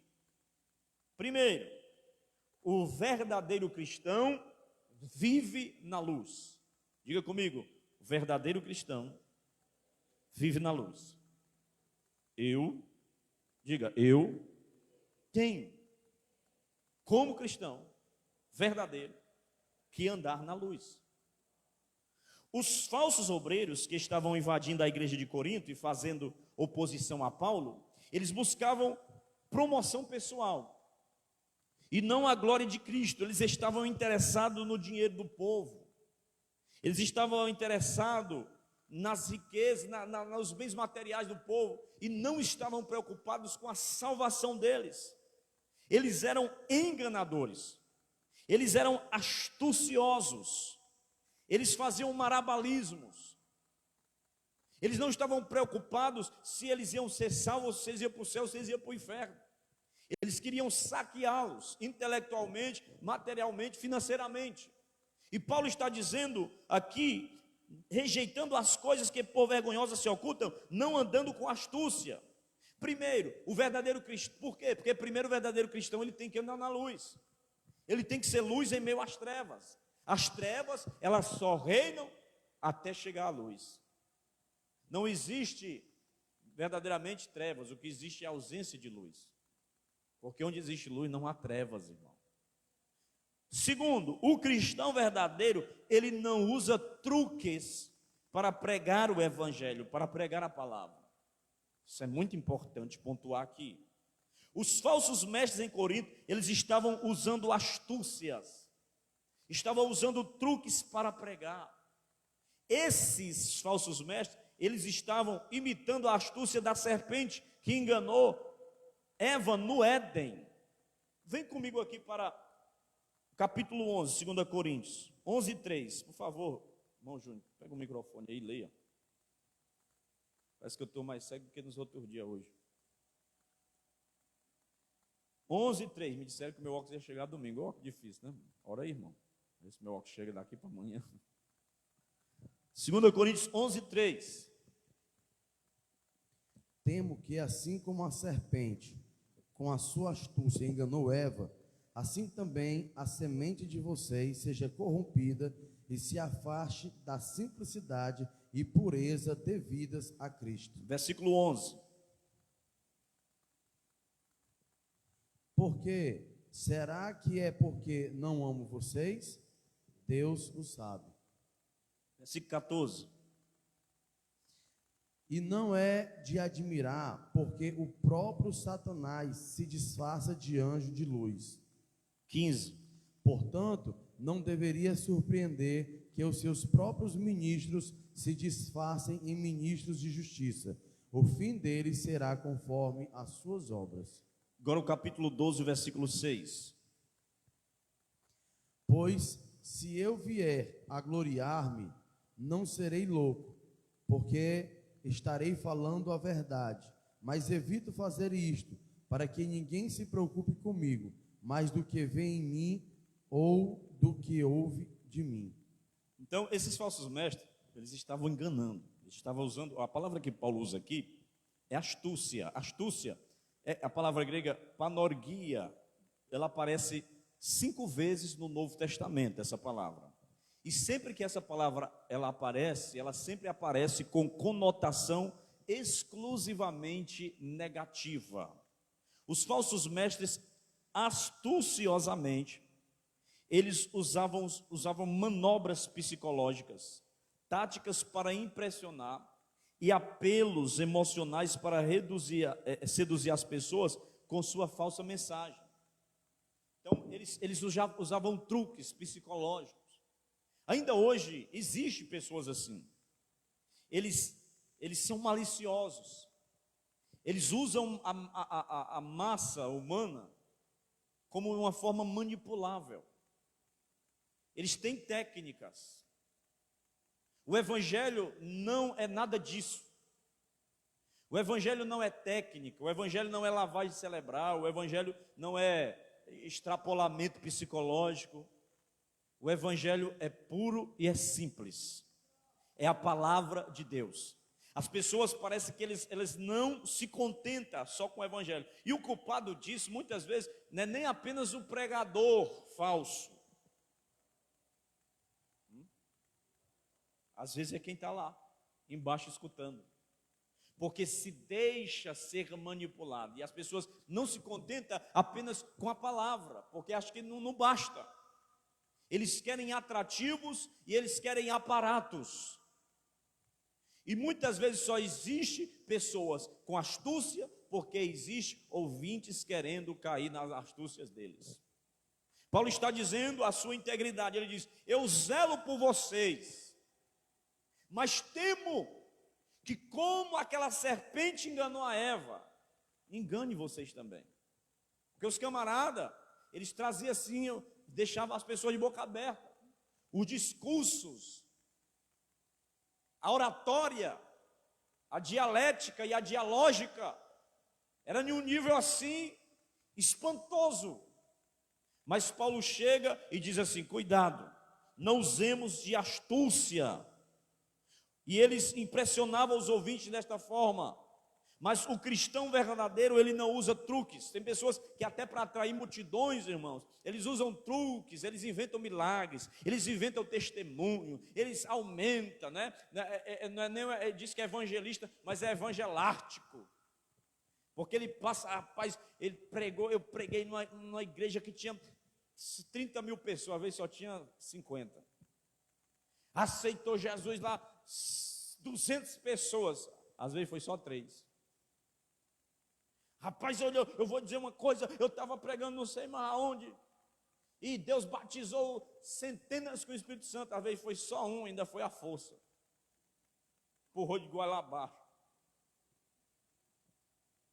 Primeiro, o verdadeiro cristão vive na luz. Diga comigo: o verdadeiro cristão vive na luz. Diga, eu tenho, como cristão verdadeiro, que andar na luz. Os falsos obreiros que estavam invadindo a igreja de Corinto e fazendo oposição a Paulo, eles buscavam promoção pessoal e não a glória de Cristo. Eles estavam interessados no dinheiro do povo, eles estavam interessados nas riquezas, nos bens materiais do povo, e não estavam preocupados com a salvação deles. Eles eram enganadores, eles eram astuciosos, eles faziam marabalismos. Eles não estavam preocupados se eles iam ser salvos, se eles iam para o céu, se eles iam para o inferno. Eles queriam saqueá-los intelectualmente, materialmente, financeiramente. E Paulo está dizendo aqui, rejeitando as coisas que por vergonhosas se ocultam, não andando com astúcia. Primeiro, o verdadeiro cristão. Por quê? Porque primeiro o verdadeiro cristão, ele tem que andar na luz. Ele tem que ser luz em meio às trevas. As trevas, elas só reinam até chegar à luz. Não existe verdadeiramente trevas, o que existe é a ausência de luz. Porque onde existe luz não há trevas, irmão. Segundo, o cristão verdadeiro, ele não usa truques para pregar o evangelho, para pregar a palavra. Isso é muito importante pontuar aqui. Os falsos mestres em Corinto, eles estavam usando astúcias, estavam usando truques para pregar. Esses falsos mestres, eles estavam imitando a astúcia da serpente que enganou Eva no Éden. Vem comigo aqui para capítulo 11, 2 Coríntios, 11:3, por favor, irmão Júnior, pega o microfone aí e leia. Parece que eu estou mais cego do que nos outros dias hoje. 11:3, me disseram que meu óculos ia chegar domingo. Ó, que difícil, né? Ora aí, irmão, vê se meu óculos chega daqui para amanhã. 2 Coríntios 11:3. Temo que assim como a serpente, com a sua astúcia, enganou Eva, assim também a semente de vocês seja corrompida e se afaste da simplicidade e pureza devidas a Cristo. Versículo 11. Porque será que é porque não amo vocês? Deus o sabe. Versículo 14. E não é de admirar, porque o próprio Satanás se disfarça de anjo de luz. 15. Portanto, não deveria surpreender que os seus próprios ministros se disfarcem em ministros de justiça. O fim deles será conforme as suas obras. Agora o capítulo 12, versículo 6. Pois se eu vier a gloriar-me, não serei louco, porque estarei falando a verdade, mas evito fazer isto, para que ninguém se preocupe comigo, mais do que vê em mim ou do que ouve de mim. Então, esses falsos mestres, eles estavam enganando, eles estavam usando, a palavra que Paulo usa aqui é astúcia. Astúcia é a palavra grega panorgia, ela aparece 5 vezes no Novo Testamento, essa palavra. E sempre que essa palavra ela sempre aparece com conotação exclusivamente negativa. Os falsos mestres, astuciosamente, eles usavam manobras psicológicas, táticas para impressionar e apelos emocionais para seduzir as pessoas com sua falsa mensagem. Então, eles usavam truques psicológicos. Ainda hoje, existem pessoas assim. Eles são maliciosos. Eles usam a massa humana como uma forma manipulável. Eles têm técnicas. O evangelho não é nada disso. O evangelho não é técnica, o evangelho não é lavagem cerebral, o evangelho não é extrapolamento psicológico. O evangelho é puro e é simples. É a palavra de Deus. As pessoas parecem que eles não se contentam só com o evangelho. E o culpado disso, muitas vezes, não é nem apenas o pregador falso. Às vezes é quem está lá, embaixo, escutando. porque se deixa ser manipulado. E as pessoas não se contentam apenas com a palavra, porque acham que não basta. Eles querem atrativos e eles querem aparatos. E muitas vezes só existe pessoas com astúcia, porque existe ouvintes querendo cair nas astúcias deles. Paulo está dizendo a sua integridade, ele diz: eu zelo por vocês, mas temo que, como aquela serpente enganou a Eva, engane vocês também. Porque os camaradas, eles traziam assim, deixavam as pessoas de boca aberta. Os discursos, a oratória, a dialética e a dialógica, era em um nível assim, espantoso. Mas Paulo chega e diz assim: cuidado, não usemos de astúcia. E eles impressionavam os ouvintes desta forma. Mas o cristão verdadeiro, ele não usa truques. Tem pessoas que até para atrair multidões, irmãos, eles usam truques, eles inventam milagres, eles inventam testemunho, eles aumentam, né? Diz que é evangelista, mas é evangelástico. Porque ele passa, rapaz, ele pregou, eu preguei numa igreja que tinha 30 mil pessoas, às vezes só tinha 50. Aceitou Jesus lá, 200 pessoas, às vezes foi só 3. Rapaz, eu vou dizer uma coisa, eu estava pregando não sei mais aonde, e Deus batizou centenas com o Espírito Santo, às vezes foi só um, ainda foi a força. Empurrou de goela abaixo.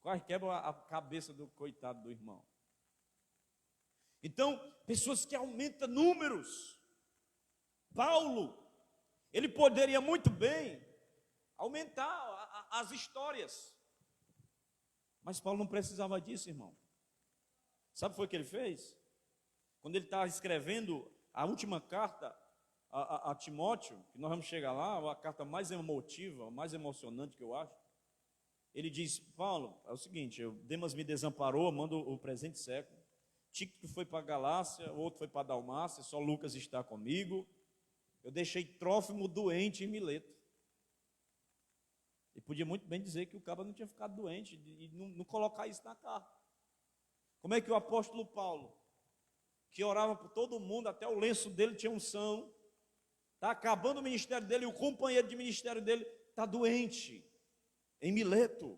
Quase quebra a cabeça do coitado do irmão. Então, pessoas que aumentam números. Paulo, ele poderia muito bem aumentar as histórias. Mas Paulo não precisava disso, irmão. Sabe o que foi que ele fez? Quando ele estava escrevendo a última carta a Timóteo, que nós vamos chegar lá, a carta mais emotiva, mais emocionante que eu acho. Ele diz: Paulo, é o seguinte, Demas me desamparou, mando o presente século. Tíquico foi para a Galácia, o outro foi para a Dalmácia, só Lucas está comigo. Eu deixei Trófimo doente em Mileto. E podia muito bem dizer que o cara não tinha ficado doente e não colocar isso na carta. Como é que o apóstolo Paulo, que orava por todo mundo, até o lenço dele tinha unção, está acabando o ministério dele e o companheiro de ministério dele está doente em Mileto.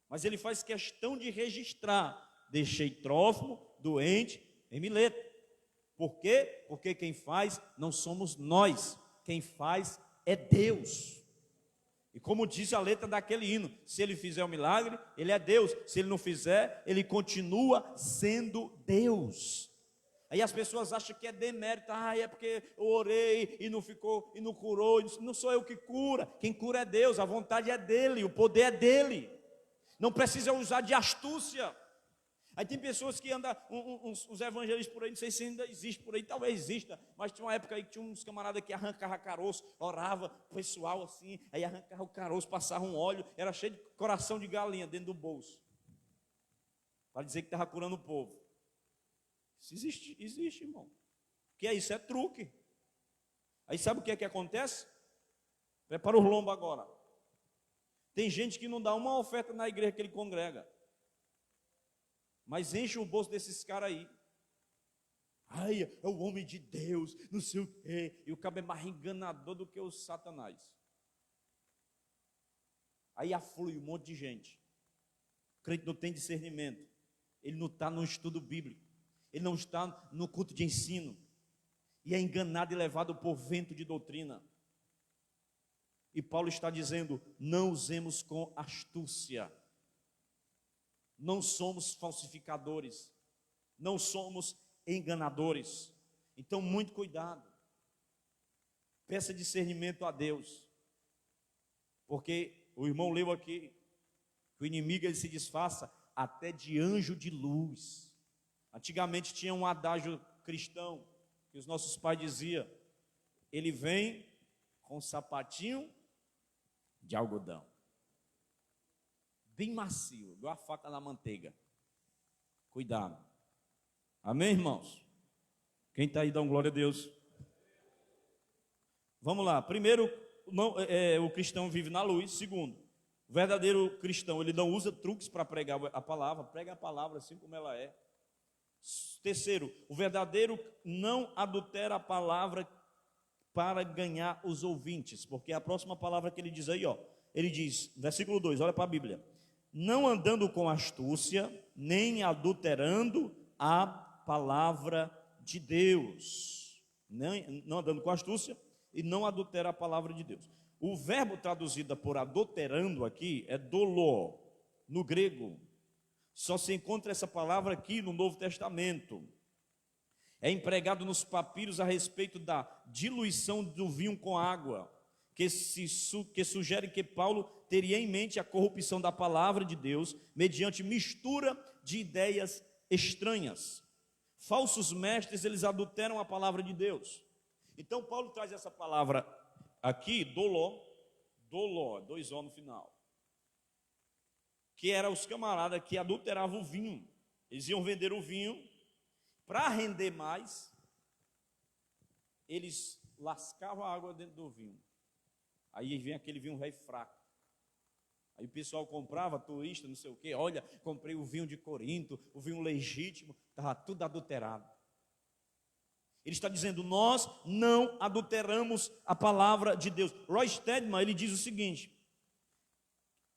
Mas ele faz questão de registrar: deixei Trófimo doente em Mileto. Por quê? Porque quem faz não somos nós, quem faz é Deus. E como diz a letra daquele hino, se ele fizer o milagre, ele é Deus. Se ele não fizer, ele continua sendo Deus. Aí as pessoas acham que é demérito. É porque eu orei e não ficou, e não curou. Não sou eu que cura, quem cura é Deus. A vontade é dele, o poder é dele. Não precisa usar de astúcia. Aí tem pessoas que andam, uns evangelistas por aí, não sei se ainda existe por aí, talvez exista, mas tinha uma época aí que tinha uns camaradas que arrancavam caroço, orava, pessoal assim, aí arrancava o caroço, passava um óleo, era cheio de coração de galinha dentro do bolso, para dizer que estava curando o povo. Isso existe, irmão. O que é isso? É truque. Aí sabe o que é que acontece? Prepara os lombos agora. Tem gente que não dá uma oferta na igreja que ele congrega, mas enche o bolso desses caras aí. É o homem de Deus, não sei o quê. E o cabo é mais enganador do que o Satanás. Aí aflui um monte de gente. O crente não tem discernimento. Ele não está no estudo bíblico. Ele não está no culto de ensino. E é enganado e levado por vento de doutrina. E Paulo está dizendo: não usemos com astúcia. Não somos falsificadores, não somos enganadores. Então, muito cuidado. Peça discernimento a Deus. Porque o irmão leu aqui que o inimigo ele se disfarça até de anjo de luz. Antigamente tinha um adágio cristão que os nossos pais diziam: ele vem com um sapatinho de algodão, bem macio, igual a faca na manteiga. Cuidado. Amém, irmãos? Quem está aí, dá glória a Deus. Vamos lá. Primeiro, o cristão vive na luz. Segundo, verdadeiro cristão, ele não usa truques para pregar a palavra, prega a palavra assim como ela é. Terceiro, o verdadeiro não adultera a palavra para ganhar os ouvintes, porque a próxima palavra que ele diz aí, ó, ele diz, versículo 2, olha para a Bíblia: não andando com astúcia, nem adulterando a palavra de Deus. Não andando com astúcia e não adultera a palavra de Deus. O verbo traduzido por adulterando aqui é dolor, no grego. Só se encontra essa palavra aqui no Novo Testamento. É empregado nos papiros a respeito da diluição do vinho com água, que sugere que Paulo teria em mente a corrupção da palavra de Deus mediante mistura de ideias estranhas. Falsos mestres, eles adulteram a palavra de Deus. Então Paulo traz essa palavra aqui, dolor, dois O no final, que eram os camaradas que adulteravam o vinho. Eles iam vender o vinho, para render mais, eles lascavam a água dentro do vinho. Aí vem aquele vinho velho fraco. Aí o pessoal comprava, turista, não sei o quê. Olha, comprei o vinho de Corinto, o vinho legítimo, estava tudo adulterado. Ele está dizendo, nós não adulteramos a palavra de Deus. Roy Stedman, ele diz o seguinte,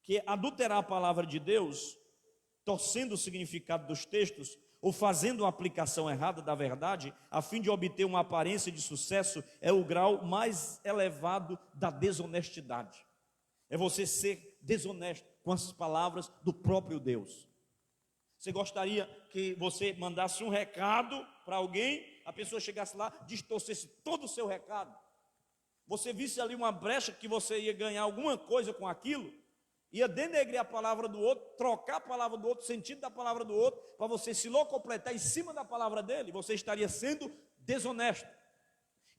que adulterar a palavra de Deus, torcendo o significado dos textos, ou fazendo uma aplicação errada da verdade, a fim de obter uma aparência de sucesso, é o grau mais elevado da desonestidade. É você ser desonesto com as palavras do próprio Deus. Você gostaria que você mandasse um recado para alguém, a pessoa chegasse lá, distorcesse todo o seu recado? Você visse ali uma brecha que você ia ganhar alguma coisa com aquilo, ia denegrir a palavra do outro, trocar a palavra do outro, o sentido da palavra do outro, para você se locupletar em cima da palavra dele, você estaria sendo desonesto.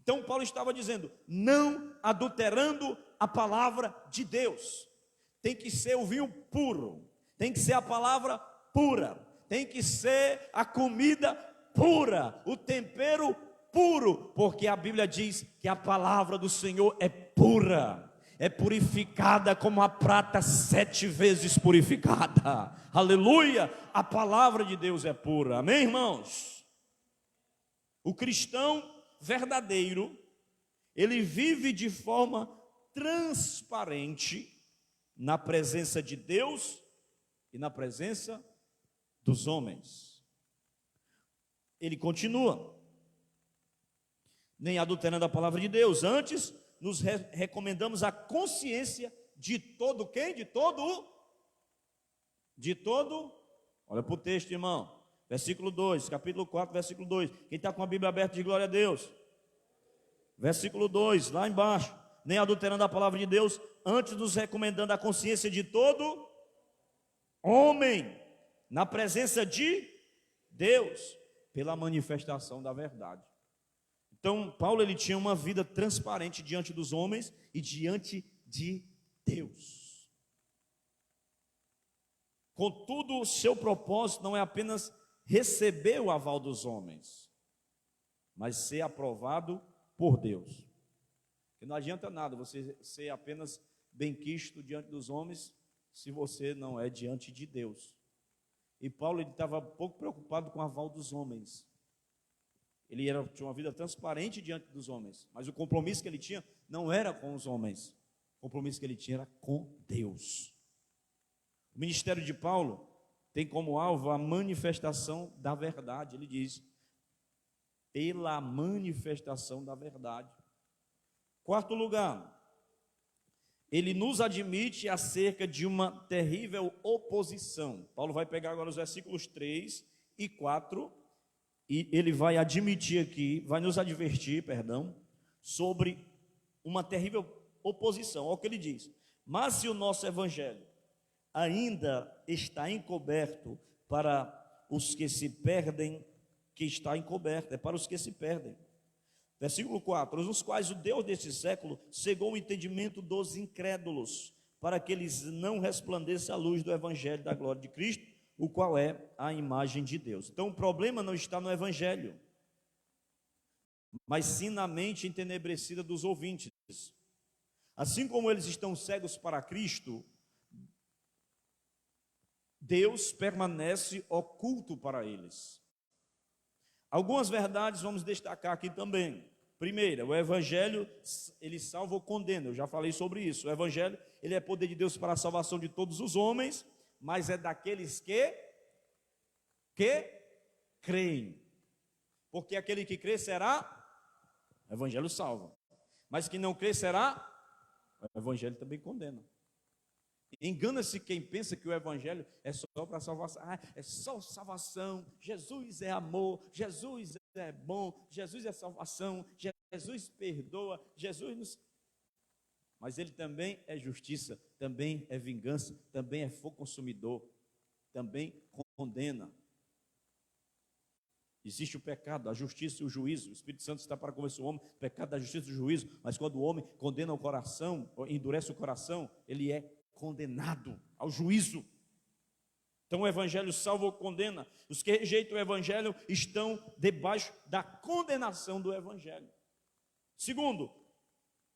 Então Paulo estava dizendo, não adulterando a palavra de Deus. Tem que ser o vinho puro, tem que ser a palavra pura, tem que ser a comida pura, o tempero puro, porque a Bíblia diz que a palavra do Senhor é pura, é purificada como a prata 7 vezes purificada. Aleluia! A palavra de Deus é pura. Amém, irmãos? O cristão verdadeiro, ele vive de forma transparente na presença de Deus e na presença dos homens. Ele continua, nem adulterando a palavra de Deus, antes nos recomendamos a consciência de todo quem? De todo, olha para o texto, irmão, versículo 2, capítulo 4, versículo 2, quem está com a Bíblia aberta, diz glória a Deus. Versículo 2, lá embaixo, nem adulterando a palavra de Deus, antes nos recomendando a consciência de todo homem, na presença de Deus, pela manifestação da verdade. Então, Paulo, ele tinha uma vida transparente diante dos homens e diante de Deus. Contudo, o seu propósito não é apenas receber o aval dos homens, mas ser aprovado por Deus. Porque não adianta nada você ser apenas benquisto diante dos homens, se você não é diante de Deus. E Paulo, ele estava pouco preocupado com o aval dos homens. Ele tinha uma vida transparente diante dos homens, mas o compromisso que ele tinha não era com os homens, o compromisso que ele tinha era com Deus. O ministério de Paulo tem como alvo a manifestação da verdade. Ele diz, pela manifestação da verdade. Quarto lugar, ele nos admite acerca de uma terrível oposição. Paulo vai pegar agora os versículos 3 e 4, e ele vai admitir aqui, vai nos advertir, sobre uma terrível oposição. Olha o que ele diz: mas se o nosso evangelho ainda está encoberto para os que se perdem, que está encoberto, é para os que se perdem. Versículo 4, nos quais o Deus deste século cegou o entendimento dos incrédulos, para que eles não resplandeça a luz do evangelho da glória de Cristo, o qual é a imagem de Deus. Então o problema não está no evangelho, mas sim na mente entenebrecida dos ouvintes. Assim como eles estão cegos para Cristo, Deus permanece oculto para eles. Algumas verdades vamos destacar aqui também. Primeira, o evangelho, ele salva ou condena. Eu já falei sobre isso. O evangelho, ele é poder de Deus para a salvação de todos os homens, mas é daqueles que creem. Porque aquele que crê será, o evangelho salva. Mas que não crê será, o evangelho também condena. Engana-se quem pensa que o evangelho é só para salvação. É só salvação, Jesus é amor, Jesus é bom, Jesus é salvação, Jesus perdoa, Jesus nos... Mas ele também é justiça, também é vingança, também é fogo consumidor, também condena. Existe o pecado, a justiça e o juízo. O Espírito Santo está para convencer o homem, o pecado, a justiça e o juízo. Mas quando o homem condena o coração, endurece o coração, ele é condenado ao juízo. Então o evangelho salva ou condena. Os que rejeitam o evangelho estão debaixo da condenação do evangelho. Segundo,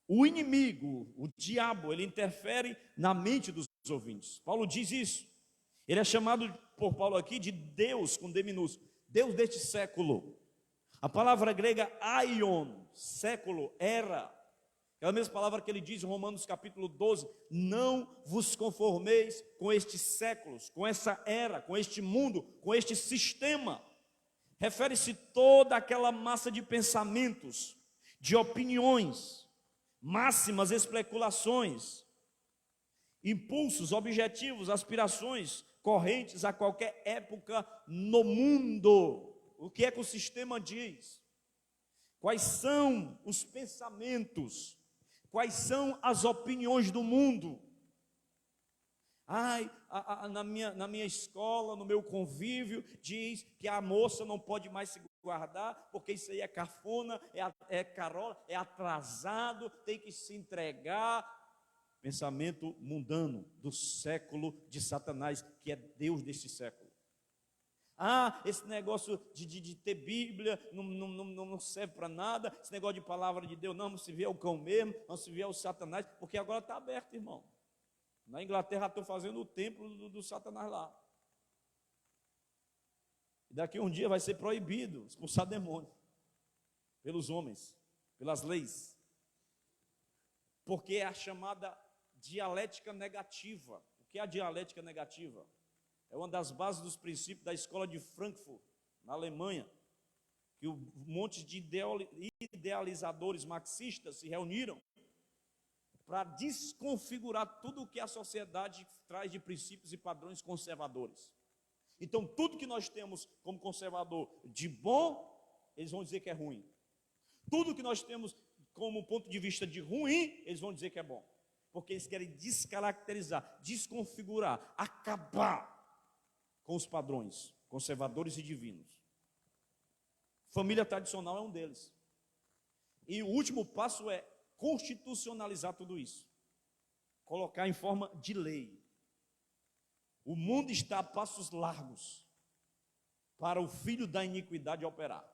o inimigo, o diabo, ele interfere na mente dos ouvintes. Paulo diz isso. Ele é chamado por Paulo aqui de Deus, com D minúsculo, Deus deste século. A palavra grega aion, século, era. Aquela mesma palavra que ele diz em Romanos capítulo 12, não vos conformeis com estes séculos, com essa era, com este mundo, com este sistema. Refere-se toda aquela massa de pensamentos, de opiniões, máximas, especulações, impulsos, objetivos, aspirações, correntes a qualquer época no mundo. O que é que o sistema diz? Quais são os pensamentos? Quais são as opiniões do mundo? Na minha escola, no meu convívio, diz que a moça não pode mais se guardar, porque isso aí é cafona, é carola, é atrasado, tem que se entregar. Pensamento mundano do século de Satanás, que é Deus deste século. Esse negócio de ter Bíblia não serve para nada, esse negócio de palavra de Deus, não se vê o cão mesmo, não se vê o Satanás, porque agora está aberto, irmão. Na Inglaterra estão fazendo o templo do Satanás lá. E daqui um dia vai ser proibido expulsar demônio pelos homens, pelas leis. Porque é a chamada dialética negativa. O que é a dialética negativa? É uma das bases dos princípios da escola de Frankfurt, na Alemanha, que um monte de idealizadores marxistas se reuniram para desconfigurar tudo o que a sociedade traz de princípios e padrões conservadores. Então, tudo que nós temos como conservador de bom, eles vão dizer que é ruim. Tudo que nós temos como ponto de vista de ruim, eles vão dizer que é bom. Porque eles querem descaracterizar, desconfigurar, acabar com os padrões conservadores e divinos. Família tradicional é um deles. E o último passo é constitucionalizar tudo isso. Colocar em forma de lei. O mundo está a passos largos para o filho da iniquidade operar.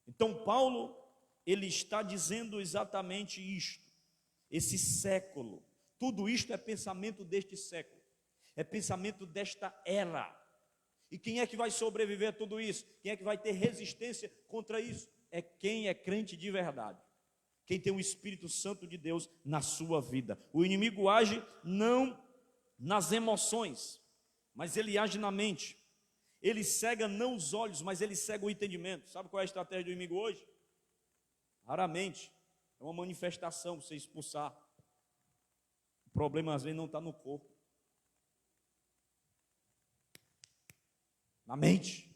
Então Paulo, ele está dizendo exatamente isto. Esse século, tudo isto é pensamento deste século. É pensamento desta era. E quem é que vai sobreviver a tudo isso? Quem é que vai ter resistência contra isso? É quem é crente de verdade. Quem tem o Espírito Santo de Deus na sua vida. O inimigo age não nas emoções, mas ele age na mente. Ele cega não os olhos, mas ele cega o entendimento. Sabe qual é a estratégia do inimigo hoje? Raramente. É uma manifestação, você expulsar. O problema às vezes não está no corpo. Na mente.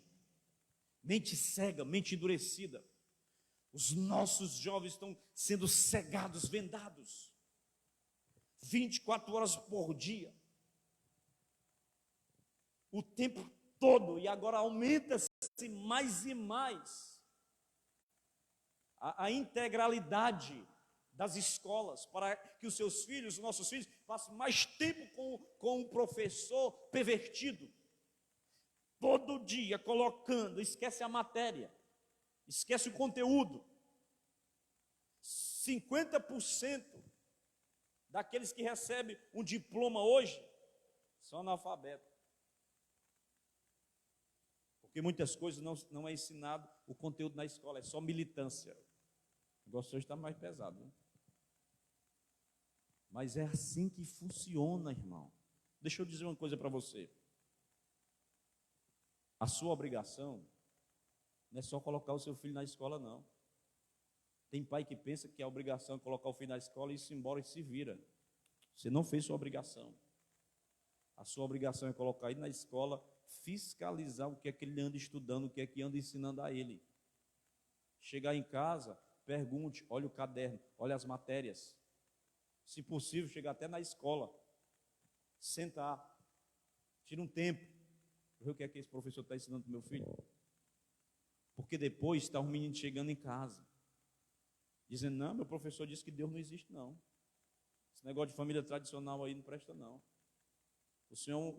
Mente cega, mente endurecida. Os nossos jovens estão sendo cegados, vendados. 24 horas por dia. O tempo todo. E agora aumenta-se mais e mais a integralidade das escolas, para que os seus filhos, os nossos filhos, passem mais tempo com o professor pervertido. Todo dia colocando, esquece a matéria, esquece o conteúdo. 50% daqueles que recebem um diploma hoje Só analfabeto. Porque muitas coisas não é ensinado o conteúdo na escola, é só militância. O negócio hoje está mais pesado, né? Mas é assim que funciona, irmão. Deixa eu dizer uma coisa para você. A sua obrigação não é só colocar o seu filho na escola, não. Tem pai que pensa que a obrigação é colocar o filho na escola e ir embora e se vira. Você não fez sua obrigação. A sua obrigação é colocar ele na escola, fiscalizar o que é que ele anda estudando, o que é que anda ensinando a ele. Chegar em casa, pergunte, olha o caderno, olha as matérias. Se possível, chegar até na escola, sentar, tira um tempo, ver o que é que esse professor está ensinando para o meu filho. Porque depois está um menino chegando em casa, dizendo, não, meu professor disse que Deus não existe, não. Esse negócio de família tradicional aí não presta, não. O senhor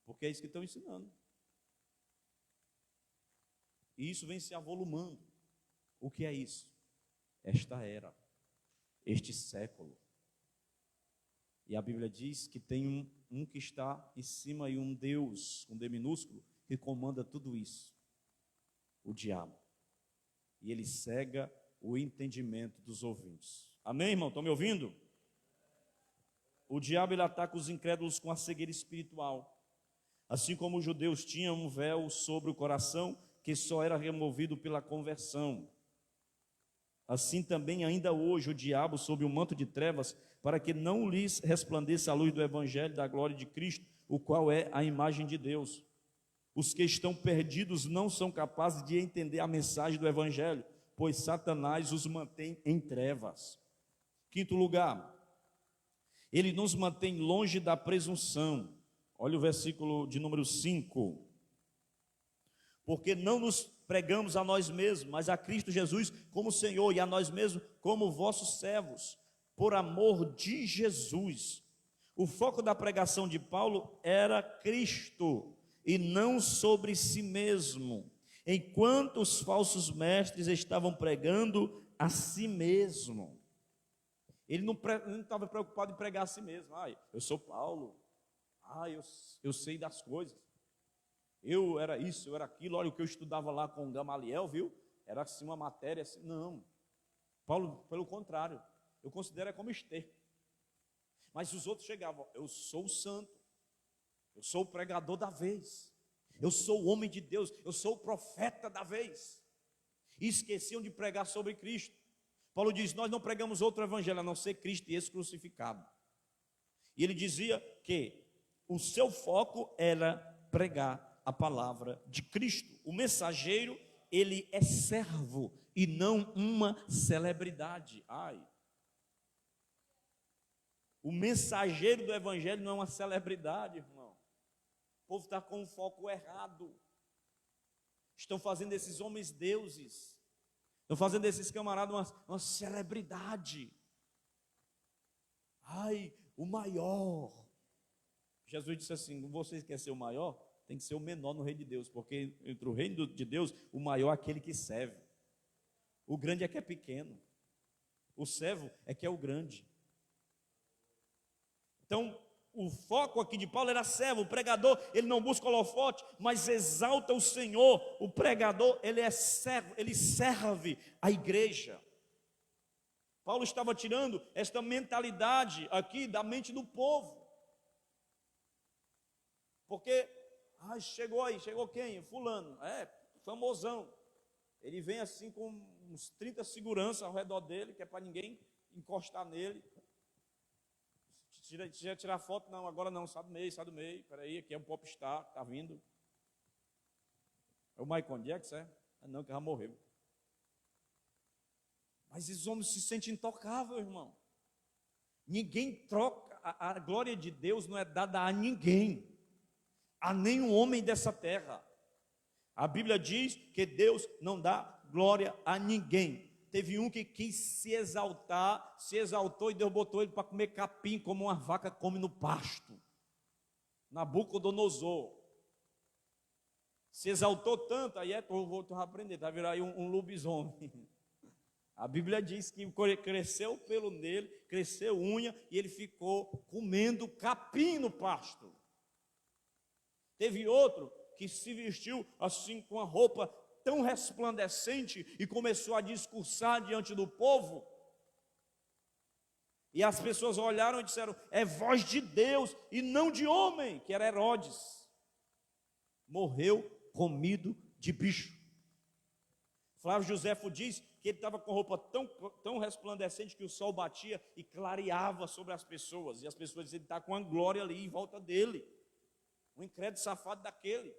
porque é isso que estão ensinando. E isso vem se avolumando. O que é isso? Esta era, este século. E a Bíblia diz que tem um que está em cima e um Deus, um D minúsculo, que comanda tudo isso. O diabo. E ele cega o entendimento dos ouvintes. Amém, irmão? Estão me ouvindo? O diabo, ele ataca os incrédulos com a cegueira espiritual. Assim como os judeus tinham um véu sobre o coração que só era removido pela conversão. Assim também ainda hoje o diabo, sob o manto de trevas, para que não lhes resplandeça a luz do evangelho da glória de Cristo, o qual é a imagem de Deus. Os que estão perdidos não são capazes de entender a mensagem do evangelho, pois Satanás os mantém em trevas. Quinto lugar, ele nos mantém longe da presunção. Olha o versículo de número 5. Porque não nos pregamos a nós mesmos, mas a Cristo Jesus como Senhor, e a nós mesmos como vossos servos, por amor de Jesus. O foco da pregação de Paulo era Cristo, e não sobre si mesmo, enquanto os falsos mestres estavam pregando a si mesmo. Ele não estava preocupado em pregar a si mesmo. Eu sou Paulo, eu sei das coisas. Eu era isso, eu era aquilo, olha o que eu estudava lá com Gamaliel, viu? Era assim uma matéria assim. Não, Paulo, pelo contrário, eu considero como esterco. Mas os outros chegavam, eu sou o santo, eu sou o pregador da vez, eu sou o homem de Deus, eu sou o profeta da vez. E esqueciam de pregar sobre Cristo. Paulo diz, nós não pregamos outro evangelho, a não ser Cristo e esse crucificado. E ele dizia que o seu foco era pregar a palavra de Cristo. O mensageiro, ele é servo e não uma celebridade. O mensageiro do evangelho não é uma celebridade, irmão. O povo está com um foco errado. Estão fazendo esses homens deuses. Estão fazendo desses camaradas uma celebridade. O maior. Jesus disse assim, vocês querem ser o maior? Tem que ser o menor no reino de Deus, porque entre o reino de Deus, o maior é aquele que serve. O grande é que é pequeno. O servo é que é o grande. Então, o foco aqui de Paulo era servo. O pregador, ele não busca holofote, mas exalta o Senhor. O pregador, ele é servo, ele serve a igreja. Paulo estava tirando esta mentalidade aqui da mente do povo. Porque chegou aí, chegou quem? Fulano, famosão. Ele vem assim com uns 30 seguranças ao redor dele, que é para ninguém encostar nele. Tirar foto, não, agora não, sai do meio, peraí, aqui é um popstar, está vindo. É o Michael Jackson, não, que já morreu. Mas esses homens se sentem intocáveis, irmão. Ninguém troca, a glória de Deus não é dada a ninguém. A nenhum homem dessa terra. A Bíblia diz que Deus não dá glória a ninguém. Teve um que quis se exaltar, se exaltou e Deus botou ele para comer capim como uma vaca come no pasto. Nabucodonosor. Se exaltou tanto, aí vou aprender, vai virar aí um lobisomem. A Bíblia diz que cresceu pelo nele, cresceu unha, e ele ficou comendo capim no pasto. Teve outro que se vestiu assim com a roupa tão resplandecente e começou a discursar diante do povo. E as pessoas olharam e disseram: é voz de Deus e não de homem, que era Herodes. Morreu comido de bicho. Flávio Josefo diz que ele estava com roupa tão resplandecente que o sol batia e clareava sobre as pessoas. E as pessoas diziam: ele está com a glória ali em volta dele. Um incrédulo safado daquele.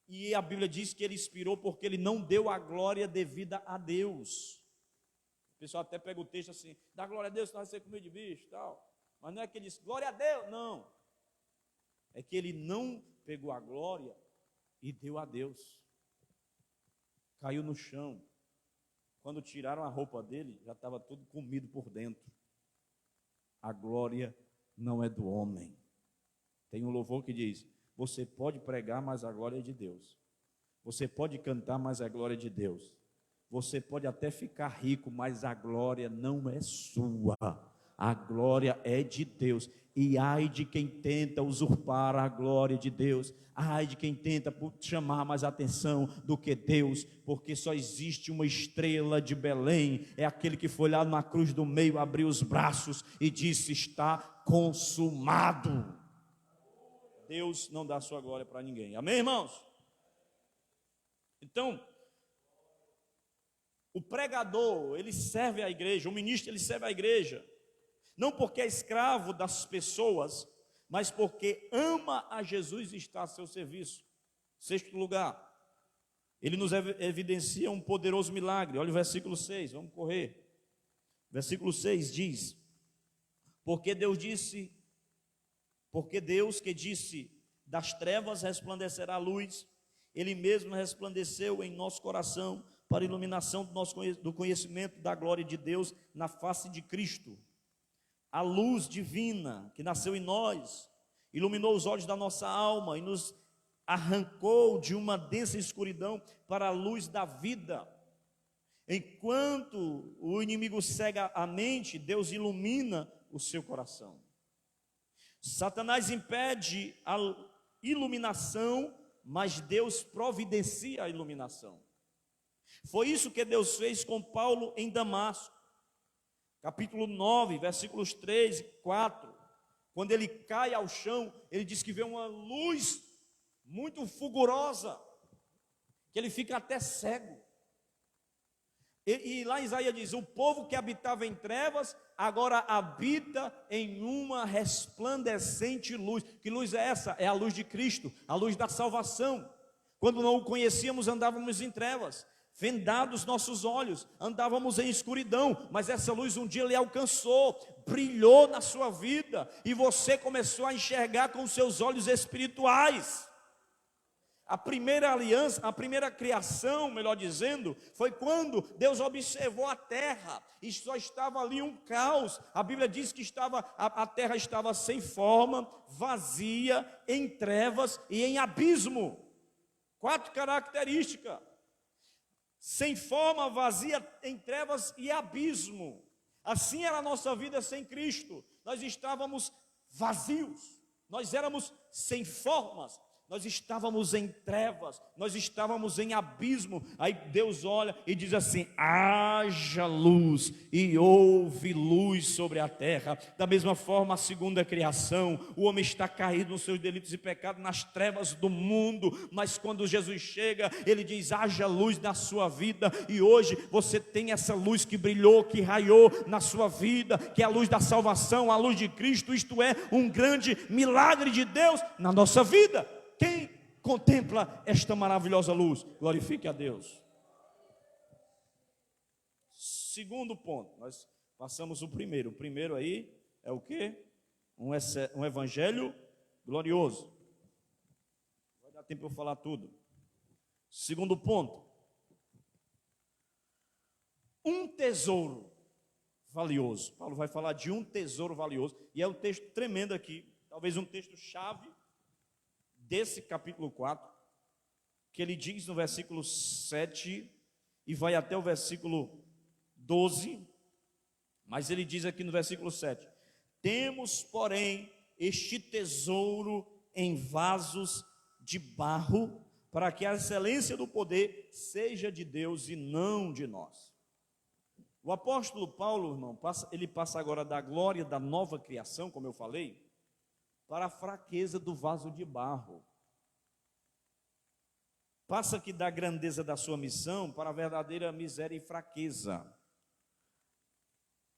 E a Bíblia diz que ele expirou porque ele não deu a glória devida a Deus. O pessoal até pega o texto assim: dá glória a Deus, senão vai ser comido de bicho e tal. Mas não é que ele disse glória a Deus, não. É que ele não pegou a glória e deu a Deus. Caiu no chão. Quando tiraram a roupa dele, já estava tudo comido por dentro. A glória não é do homem. Tem um louvor que diz: você pode pregar, mas a glória é de Deus. Você pode cantar, mas a glória é de Deus. Você pode até ficar rico, mas a glória não é sua. A glória é de Deus. E ai de quem tenta usurpar a glória de Deus. Ai de quem tenta chamar mais atenção do que Deus, porque só existe uma estrela de Belém. É aquele que foi lá na cruz do meio, abriu os braços e disse: está consumado. Deus não dá sua glória para ninguém. Amém, irmãos? Então, o pregador, ele serve à igreja, o ministro, ele serve à igreja, não porque é escravo das pessoas, mas porque ama a Jesus e está a seu serviço. Sexto lugar, ele nos evidencia um poderoso milagre. Olha o versículo 6, vamos correr. Versículo 6 diz: porque Deus que disse, das trevas resplandecerá a luz, Ele mesmo resplandeceu em nosso coração, para a iluminação do conhecimento da glória de Deus na face de Cristo. A luz divina que nasceu em nós, iluminou os olhos da nossa alma e nos arrancou de uma densa escuridão para a luz da vida. Enquanto o inimigo cega a mente, Deus ilumina o seu coração. Satanás impede a iluminação, mas Deus providencia a iluminação. Foi isso que Deus fez com Paulo em Damasco. Capítulo 9, versículos 3 e 4. Quando ele cai ao chão, ele diz que vê uma luz muito fulgurosa, que ele fica até cego. E lá em Isaías diz: o povo que habitava em trevas, agora habita em uma resplandecente luz. Que luz é essa? É a luz de Cristo, a luz da salvação. Quando não o conhecíamos, andávamos em trevas, vendados nossos olhos, andávamos em escuridão, mas essa luz um dia lhe alcançou, brilhou na sua vida, e você começou a enxergar com seus olhos espirituais. A primeira aliança, a primeira criação, melhor dizendo, foi quando Deus observou a terra e só estava ali um caos. A Bíblia diz que a terra estava sem forma, vazia, em trevas e em abismo. 4 características: sem forma, vazia, em trevas e abismo. Assim era a nossa vida sem Cristo. Nós estávamos vazios, nós éramos sem formas, nós estávamos em trevas, nós estávamos em abismo. Aí Deus olha e diz assim: haja luz, e houve luz sobre a terra. Da mesma forma, a segunda criação, o homem está caído nos seus delitos e pecados, nas trevas do mundo, mas quando Jesus chega, ele diz: haja luz na sua vida. E hoje você tem essa luz que brilhou, que raiou na sua vida, que é a luz da salvação, a luz de Cristo. Isto é um grande milagre de Deus na nossa vida. Quem contempla esta maravilhosa luz, glorifique a Deus. Segundo ponto, nós passamos o primeiro. O primeiro aí é o quê? Um evangelho glorioso. Vai dar tempo para eu falar tudo. Segundo ponto, um tesouro valioso. Paulo vai falar de um tesouro valioso, e é um texto tremendo aqui, talvez um texto chave desse capítulo 4, que ele diz no versículo 7, e vai até o versículo 12, mas ele diz aqui no versículo 7: temos, porém, este tesouro em vasos de barro, para que a excelência do poder seja de Deus e não de nós. O apóstolo Paulo, irmão, ele passa agora da glória da nova criação, como eu falei, para a fraqueza do vaso de barro. Passa aqui da grandeza da sua missão para a verdadeira miséria e fraqueza.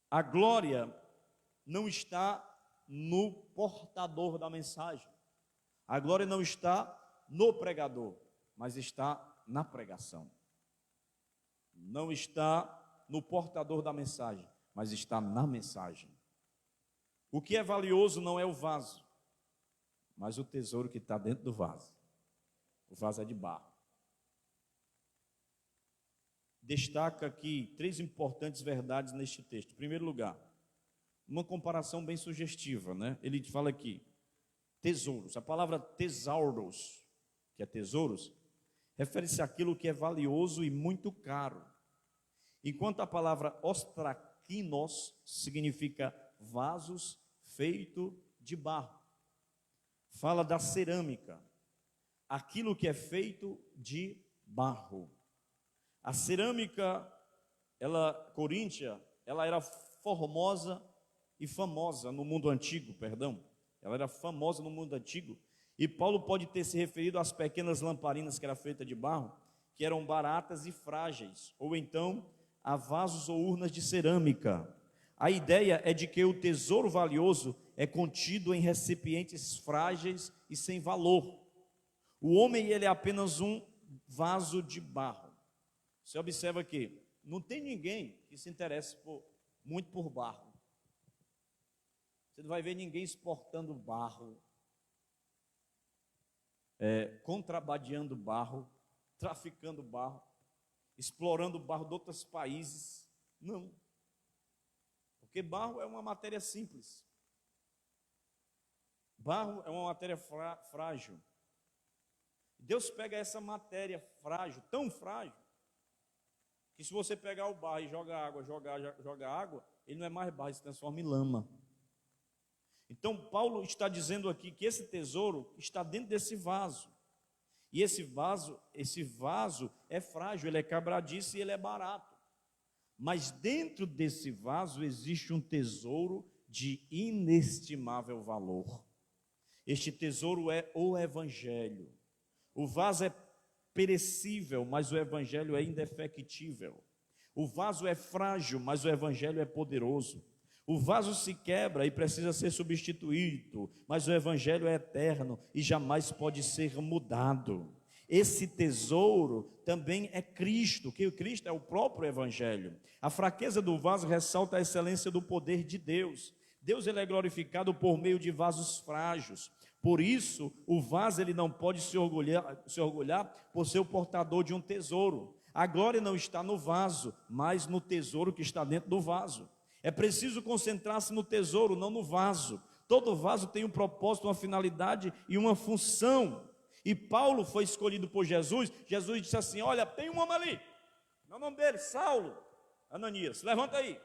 A glória não está no portador da mensagem. A glória não está no pregador, mas está na pregação. Não está no portador da mensagem, mas está na mensagem. O que é valioso não é o vaso, mas o tesouro que está dentro do vaso. O vaso é de barro. Destaca aqui 3 importantes verdades neste texto. Em primeiro lugar, uma comparação bem sugestiva, né? Ele fala aqui, tesouros. A palavra tesauros, que é tesouros, refere-se àquilo que é valioso e muito caro. Enquanto a palavra ostrakinos significa vasos feitos de barro. Fala da cerâmica, aquilo que é feito de barro. A cerâmica, coríntia, ela era formosa e famosa no mundo antigo, Ela era famosa no mundo antigo. E Paulo pode ter se referido às pequenas lamparinas que eram feitas de barro, que eram baratas e frágeis, ou então a vasos ou urnas de cerâmica. A ideia é de que o tesouro valioso é contido em recipientes frágeis e sem valor. O homem, ele é apenas um vaso de barro. Você observa que não tem ninguém que se interesse muito por barro. Você não vai ver ninguém exportando barro, contrabandeando barro, traficando barro, explorando barro de outros países. Não. Porque barro é uma matéria simples. Barro é uma matéria frágil. Deus pega essa matéria frágil, tão frágil, que se você pegar o barro e jogar água, ele não é mais barro, ele se transforma em lama. Então Paulo está dizendo aqui que esse tesouro está dentro desse vaso. E esse vaso é frágil, ele é quebradiço e ele é barato. Mas dentro desse vaso existe um tesouro de inestimável valor. Este tesouro é o Evangelho. O vaso é perecível, mas o Evangelho é indefectível. O vaso é frágil, mas o Evangelho é poderoso. O vaso se quebra e precisa ser substituído, mas o Evangelho é eterno e jamais pode ser mudado. Esse tesouro também é Cristo, que o Cristo é o próprio Evangelho. A fraqueza do vaso ressalta a excelência do poder de Deus. Deus, ele é glorificado por meio de vasos frágeis. Por isso, o vaso, ele não pode se orgulhar por ser o portador de um tesouro. A glória não está no vaso, mas no tesouro que está dentro do vaso. É preciso concentrar-se no tesouro, não no vaso. Todo vaso tem um propósito, uma finalidade e uma função. E Paulo foi escolhido por Jesus. Jesus disse assim: olha, tem um homem ali, o nome dele, Saulo, Ananias, levanta aí.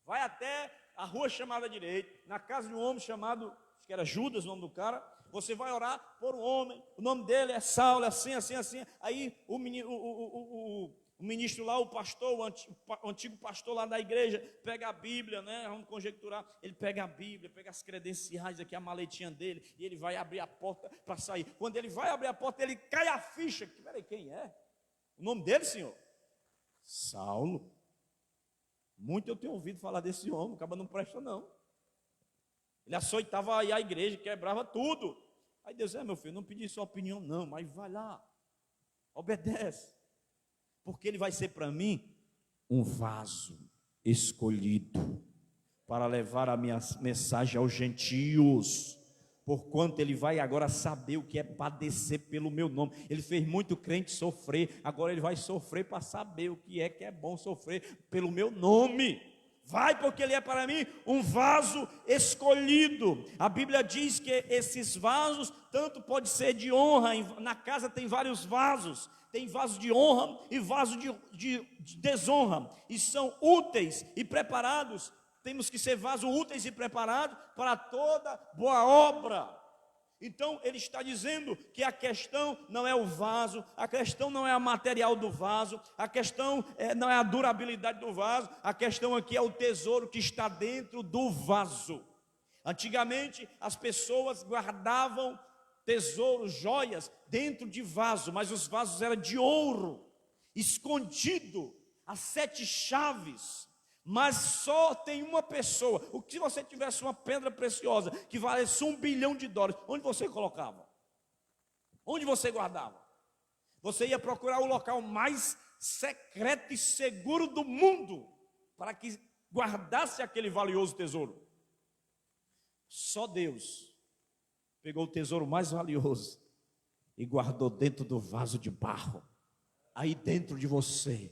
Vai até a rua chamada direita, na casa de um homem chamado, acho que era Judas o nome do cara. Você vai orar por um homem, o nome dele é Saulo, é assim, assim, assim. Aí o ministro lá, o pastor, o antigo pastor lá da igreja, pega a Bíblia, né? Vamos conjecturar. Ele pega a Bíblia, pega as credenciais aqui, a maletinha dele, e ele vai abrir a porta para sair. Quando ele vai abrir a porta, ele cai a ficha. Peraí, quem é? O nome dele, senhor? Saulo. Muito eu tenho ouvido falar desse homem, o cara não presta não. Ele açoitava aí a igreja, quebrava tudo. Aí Deus, meu filho, não pedi sua opinião não, mas vai lá, obedece. Porque ele vai ser para mim um vaso escolhido para levar a minha mensagem aos gentios. Porquanto ele vai agora saber o que é padecer pelo meu nome. Ele fez muito crente sofrer, agora ele vai sofrer para saber o que é bom sofrer pelo meu nome. Vai, porque ele é para mim um vaso escolhido. A Bíblia diz que esses vasos, tanto pode ser de honra, na casa tem vários vasos. Tem vaso de honra e vaso de desonra. E são úteis e preparados. Temos que ser vasos úteis e preparados para toda boa obra. Então ele está dizendo que a questão não é o vaso, a questão não é o material do vaso, a questão não é a durabilidade do vaso, a questão aqui é o tesouro que está dentro do vaso. Antigamente as pessoas guardavam tesouros, joias dentro de vaso, mas os vasos eram de ouro, escondido, as 7 chaves. Mas só tem uma pessoa. O que se você tivesse uma pedra preciosa que valesse $1 bilhão, onde você colocava? Onde você guardava? Você ia procurar o local mais secreto e seguro do mundo para que guardasse aquele valioso tesouro. Só Deus pegou o tesouro mais valioso e guardou dentro do vaso de barro. Aí dentro de você,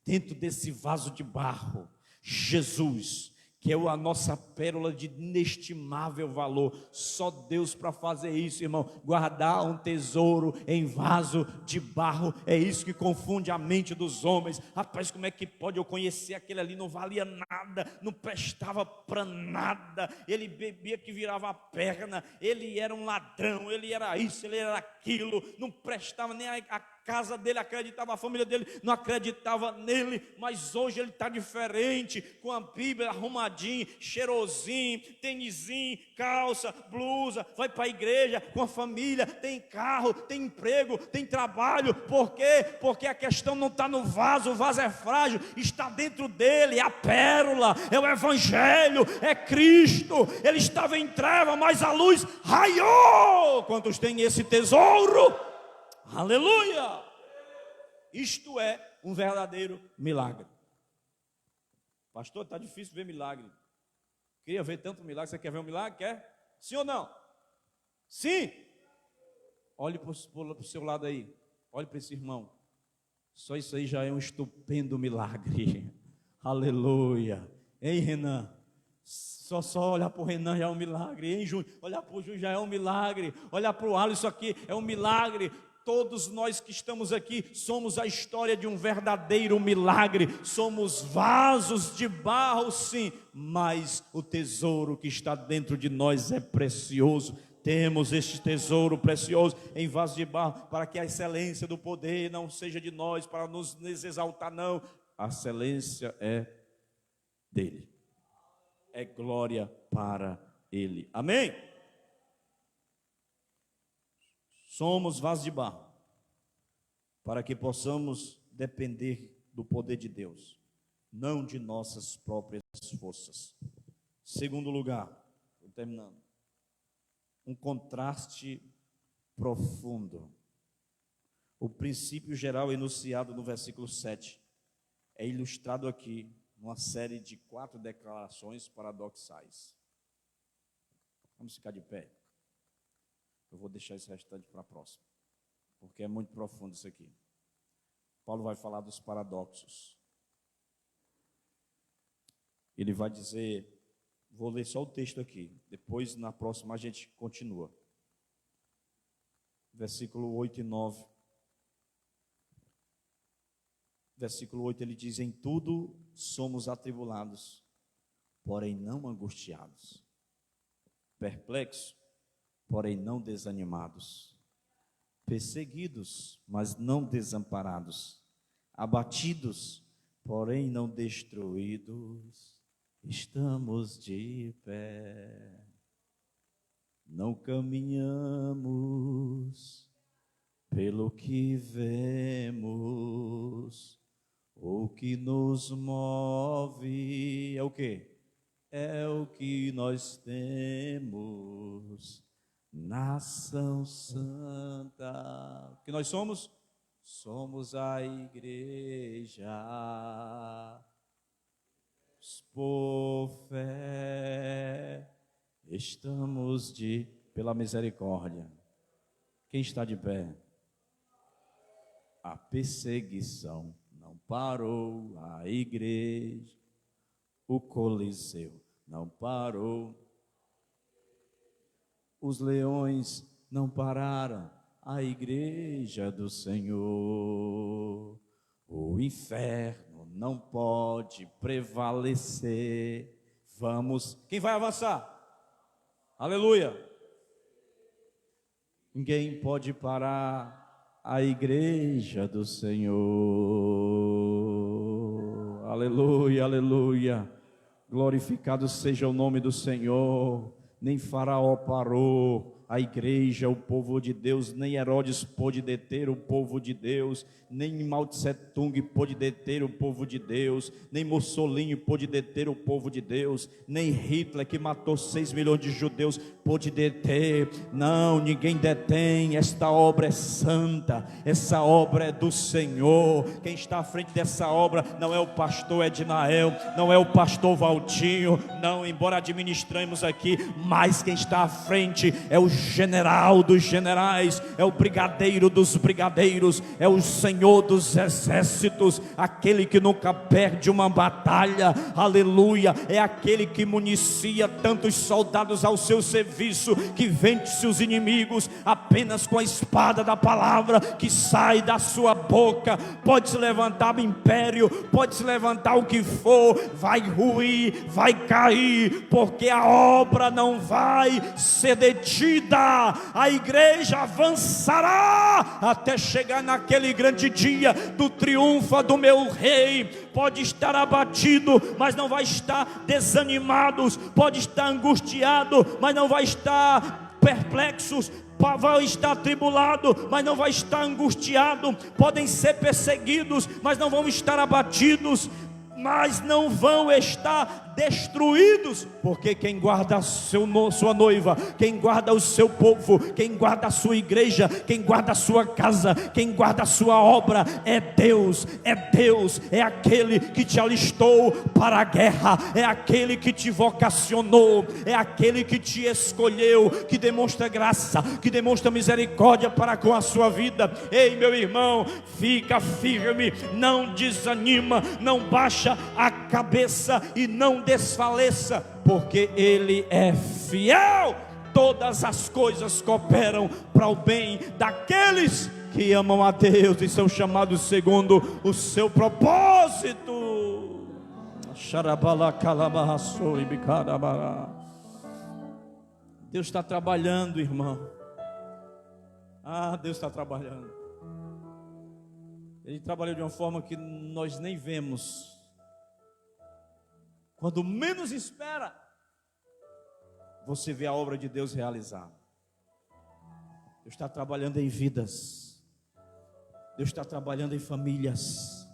dentro desse vaso de barro, Jesus, que é a nossa pérola de inestimável valor. Só Deus para fazer isso, irmão. Guardar um tesouro em vaso de barro, é isso que confunde a mente dos homens. Rapaz, como é que pode eu conhecer aquele ali? Não valia nada, não prestava para nada, ele bebia que virava a perna, ele era um ladrão, ele era isso, ele era aquilo, não prestava nem a casa dele acreditava, a família dele não acreditava nele. Mas hoje ele está diferente, com a Bíblia arrumadinho, cheirosinho, tênisinho, calça, blusa, vai para a igreja com a família, tem carro, tem emprego, tem trabalho. Por quê? Porque a questão não está no vaso, o vaso é frágil, está dentro dele, é a pérola, é o Evangelho, é Cristo. Ele estava em treva, mas a luz raiou. Quantos têm esse tesouro? Aleluia! Isto é um verdadeiro milagre. Pastor, está difícil ver milagre. Queria ver tanto milagre. Você quer ver um milagre? Quer? Sim ou não? Sim! Olhe para o seu lado aí. Olhe para esse irmão. Só isso aí já é um estupendo milagre. Aleluia! Hein, Renan? Só olhar para o Renan já é um milagre. Hein, Júnior? Olhar para o Júnior já é um milagre. Olhar para o Alisson aqui é um milagre. Todos nós que estamos aqui somos a história de um verdadeiro milagre. Somos vasos de barro, sim, mas o tesouro que está dentro de nós é precioso. Temos este tesouro precioso em vaso de barro, para que a excelência do poder não seja de nós, para nos exaltar, não. A excelência é dele, é glória para ele. Amém? Somos vasos de barro, para que possamos depender do poder de Deus, não de nossas próprias forças. Segundo lugar, estou terminando, um contraste profundo. O princípio geral enunciado no versículo 7 é ilustrado aqui numa série de 4 declarações paradoxais. Vamos ficar de pé. Eu vou deixar esse restante para a próxima, porque é muito profundo isso aqui. Paulo vai falar dos paradoxos. Ele vai dizer, vou ler só o texto aqui, depois na próxima a gente continua. Versículo 8 e 9. Versículo 8 ele diz, em tudo somos atribulados, porém não angustiados, perplexos, porém não desanimados, perseguidos, mas não desamparados, abatidos, porém não destruídos, estamos de pé, não caminhamos pelo que vemos, o que nos move é o quê? É o que nós temos. Nação santa, o que nós somos? Somos a igreja, por fé, estamos pela misericórdia. Quem está de pé? A perseguição não parou a igreja, o Coliseu não parou. Os leões não pararam a igreja do Senhor. O inferno não pode prevalecer. Vamos, quem vai avançar? Aleluia. Ninguém pode parar a igreja do Senhor. Aleluia, aleluia. Glorificado seja o nome do Senhor. Nem Faraó parou a igreja, o povo de Deus, nem Herodes pôde deter o povo de Deus, nem Mao Tse Tung pôde deter o povo de Deus, nem Mussolini pôde deter o povo de Deus, nem Hitler, que matou 6 milhões de judeus, pôde deter. Não, ninguém detém. Esta obra é santa, essa obra é do Senhor. Quem está à frente dessa obra não é o pastor Ednael, não é o pastor Valtinho, não, embora administramos aqui, mas quem está à frente é o general dos generais, é o brigadeiro dos brigadeiros, é o Senhor dos exércitos, aquele que nunca perde uma batalha. Aleluia. É aquele que municia tantos soldados ao seu serviço, que vence os inimigos apenas com a espada da palavra que sai da sua boca. Pode se levantar o império, pode se levantar o que for, vai ruir, vai cair, porque a obra não vai ser detida. A igreja avançará até chegar naquele grande dia do triunfo do meu rei. Pode estar abatido, mas não vai estar desanimado. Pode estar angustiado, mas não vai estar perplexos. Vai estar atribulado, mas não vai estar angustiado. Podem ser perseguidos, mas não vão estar abatidos, mas não vão estar destruídos, porque quem guarda sua noiva, quem guarda o seu povo, quem guarda a sua igreja, quem guarda a sua casa, quem guarda a sua obra, é Deus, é Deus, é aquele que te alistou para a guerra, é aquele que te vocacionou, é aquele que te escolheu, que demonstra graça, que demonstra misericórdia para com a sua vida. Ei, meu irmão, fica firme, não desanima, não baixa a cabeça e não desfaleça, porque Ele é fiel. Todas as coisas cooperam para o bem daqueles que amam a Deus e são chamados segundo o seu propósito. Deus está trabalhando, irmão. Deus está trabalhando. Ele trabalhou de uma forma que nós nem vemos. Quando menos espera, você vê a obra de Deus realizada. Deus está trabalhando em vidas. Deus está trabalhando em famílias.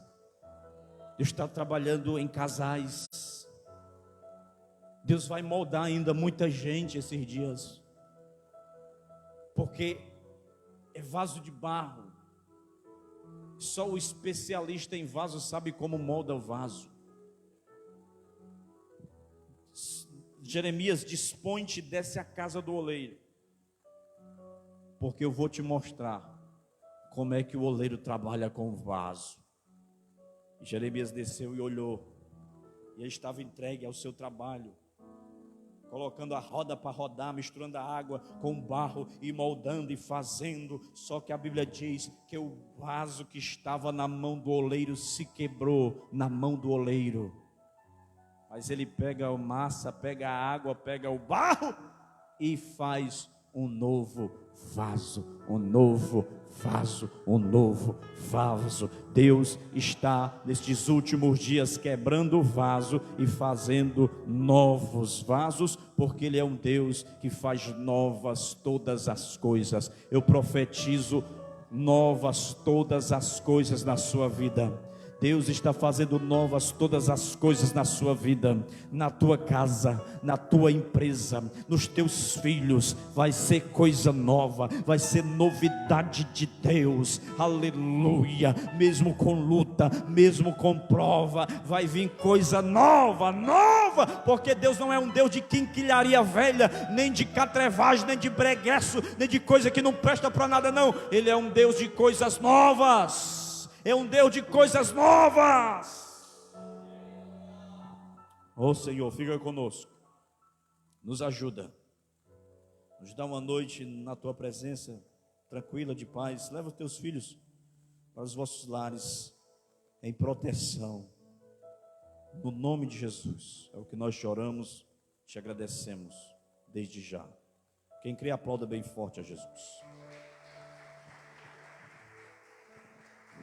Deus está trabalhando em casais. Deus vai moldar ainda muita gente esses dias. Porque é vaso de barro. Só o especialista em vaso sabe como molda o vaso. Jeremias, dispõe-te, desce à casa do oleiro, porque eu vou te mostrar como é que o oleiro trabalha com o vaso. Jeremias desceu e olhou, e ele estava entregue ao seu trabalho, colocando a roda para rodar, misturando a água com o barro e moldando e fazendo. Só que a Bíblia diz que o vaso que estava na mão do oleiro se quebrou na mão do oleiro. Mas ele pega a massa, pega a água, pega o barro e faz um novo vaso, um novo vaso, um novo vaso. Deus está nestes últimos dias quebrando o vaso e fazendo novos vasos, porque Ele é um Deus que faz novas todas as coisas. Eu profetizo novas todas as coisas na sua vida. Deus está fazendo novas todas as coisas na sua vida, na tua casa, na tua empresa, nos teus filhos. Vai ser coisa nova, vai ser novidade de Deus. Aleluia. Mesmo com luta, mesmo com prova, vai vir coisa nova, nova, porque Deus não é um Deus de quinquilharia velha, nem de catrevagem, nem de bregueço, nem de coisa que não presta para nada, não. Ele é um Deus de coisas novas. É um Deus de coisas novas. Ó Senhor, fica conosco, nos ajuda, nos dá uma noite na tua presença, tranquila, de paz. Leva os teus filhos para os vossos lares, em proteção, no nome de Jesus. É o que nós choramos, te agradecemos desde já. Quem crê, aplauda bem forte a Jesus.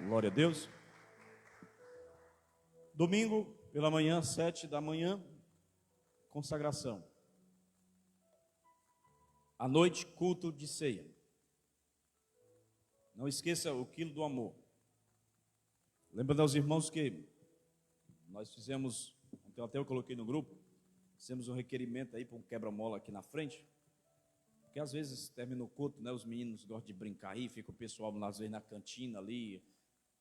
Glória a Deus. Domingo pela manhã, 7 da manhã, consagração. À noite, culto de ceia. Não esqueça o quilo do amor. Lembrando aos irmãos que nós fizemos, então até eu coloquei no grupo, fizemos um requerimento aí para um quebra-mola aqui na frente, porque às vezes termina o culto, né, os meninos gostam de brincar aí, fica o pessoal às vezes na cantina ali,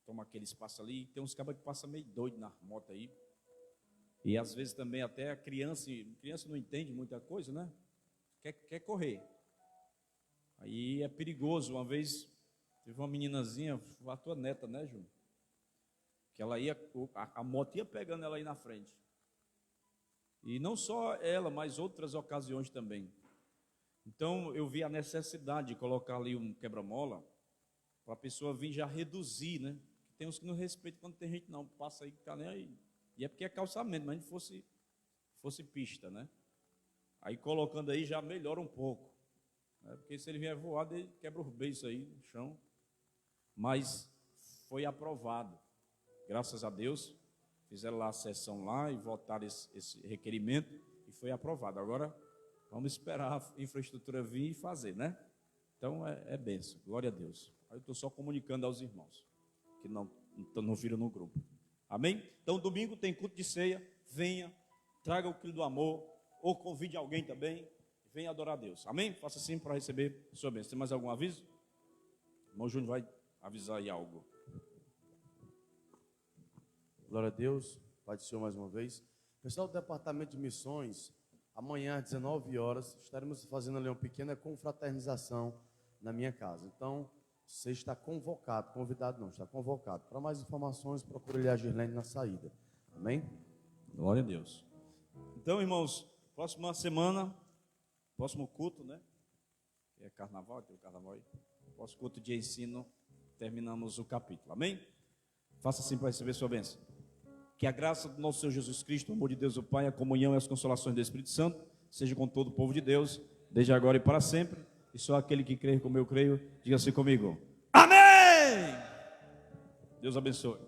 toma aquele espaço ali, tem uns cabas que passam meio doido na moto aí, e às vezes também até a criança não entende muita coisa, né, quer correr, aí é perigoso. Uma vez teve uma meninazinha, a tua neta, né, Júnior, que ela ia, a moto ia pegando ela aí na frente, e não só ela, mas outras ocasiões também. Então eu vi a necessidade de colocar ali um quebra-mola, para a pessoa vir já reduzir, né, tem uns que não respeitam quando tem gente não, passa aí que tá nem aí, e é porque é calçamento, mas se fosse pista, né, aí colocando aí já melhora um pouco, né, porque se ele vier voado, ele quebra os beiços aí no chão, mas foi aprovado, graças a Deus, fizeram lá a sessão lá e votaram esse requerimento e foi aprovado. Agora vamos esperar a infraestrutura vir e fazer, né? Então é bênção, glória a Deus. Aí eu estou só comunicando aos irmãos que não viram no grupo. Amém? Então domingo tem culto de ceia, venha, traga o quilo do amor, ou convide alguém também, venha adorar a Deus. Amém? Faça assim para receber a sua bênção. Tem mais algum aviso? O irmão Júnior vai avisar aí algo. Glória a Deus, Pai do Senhor mais uma vez. Pessoal do Departamento de Missões, amanhã às 19 horas, estaremos fazendo ali uma pequena confraternização na minha casa. Então, você está convocado, convidado não, está convocado. Para mais informações, procure ali a Girlene na saída. Amém? Glória a Deus. Então, irmãos, próxima semana, próximo culto, né? É carnaval, tem o carnaval aí. Próximo culto de ensino, terminamos o capítulo. Amém? Faça assim para receber sua bênção. Que a graça do nosso Senhor Jesus Cristo, o amor de Deus o Pai, a comunhão e as consolações do Espírito Santo seja com todo o povo de Deus, desde agora e para sempre. E só aquele que crê como eu creio, diga assim comigo. Amém! Deus abençoe.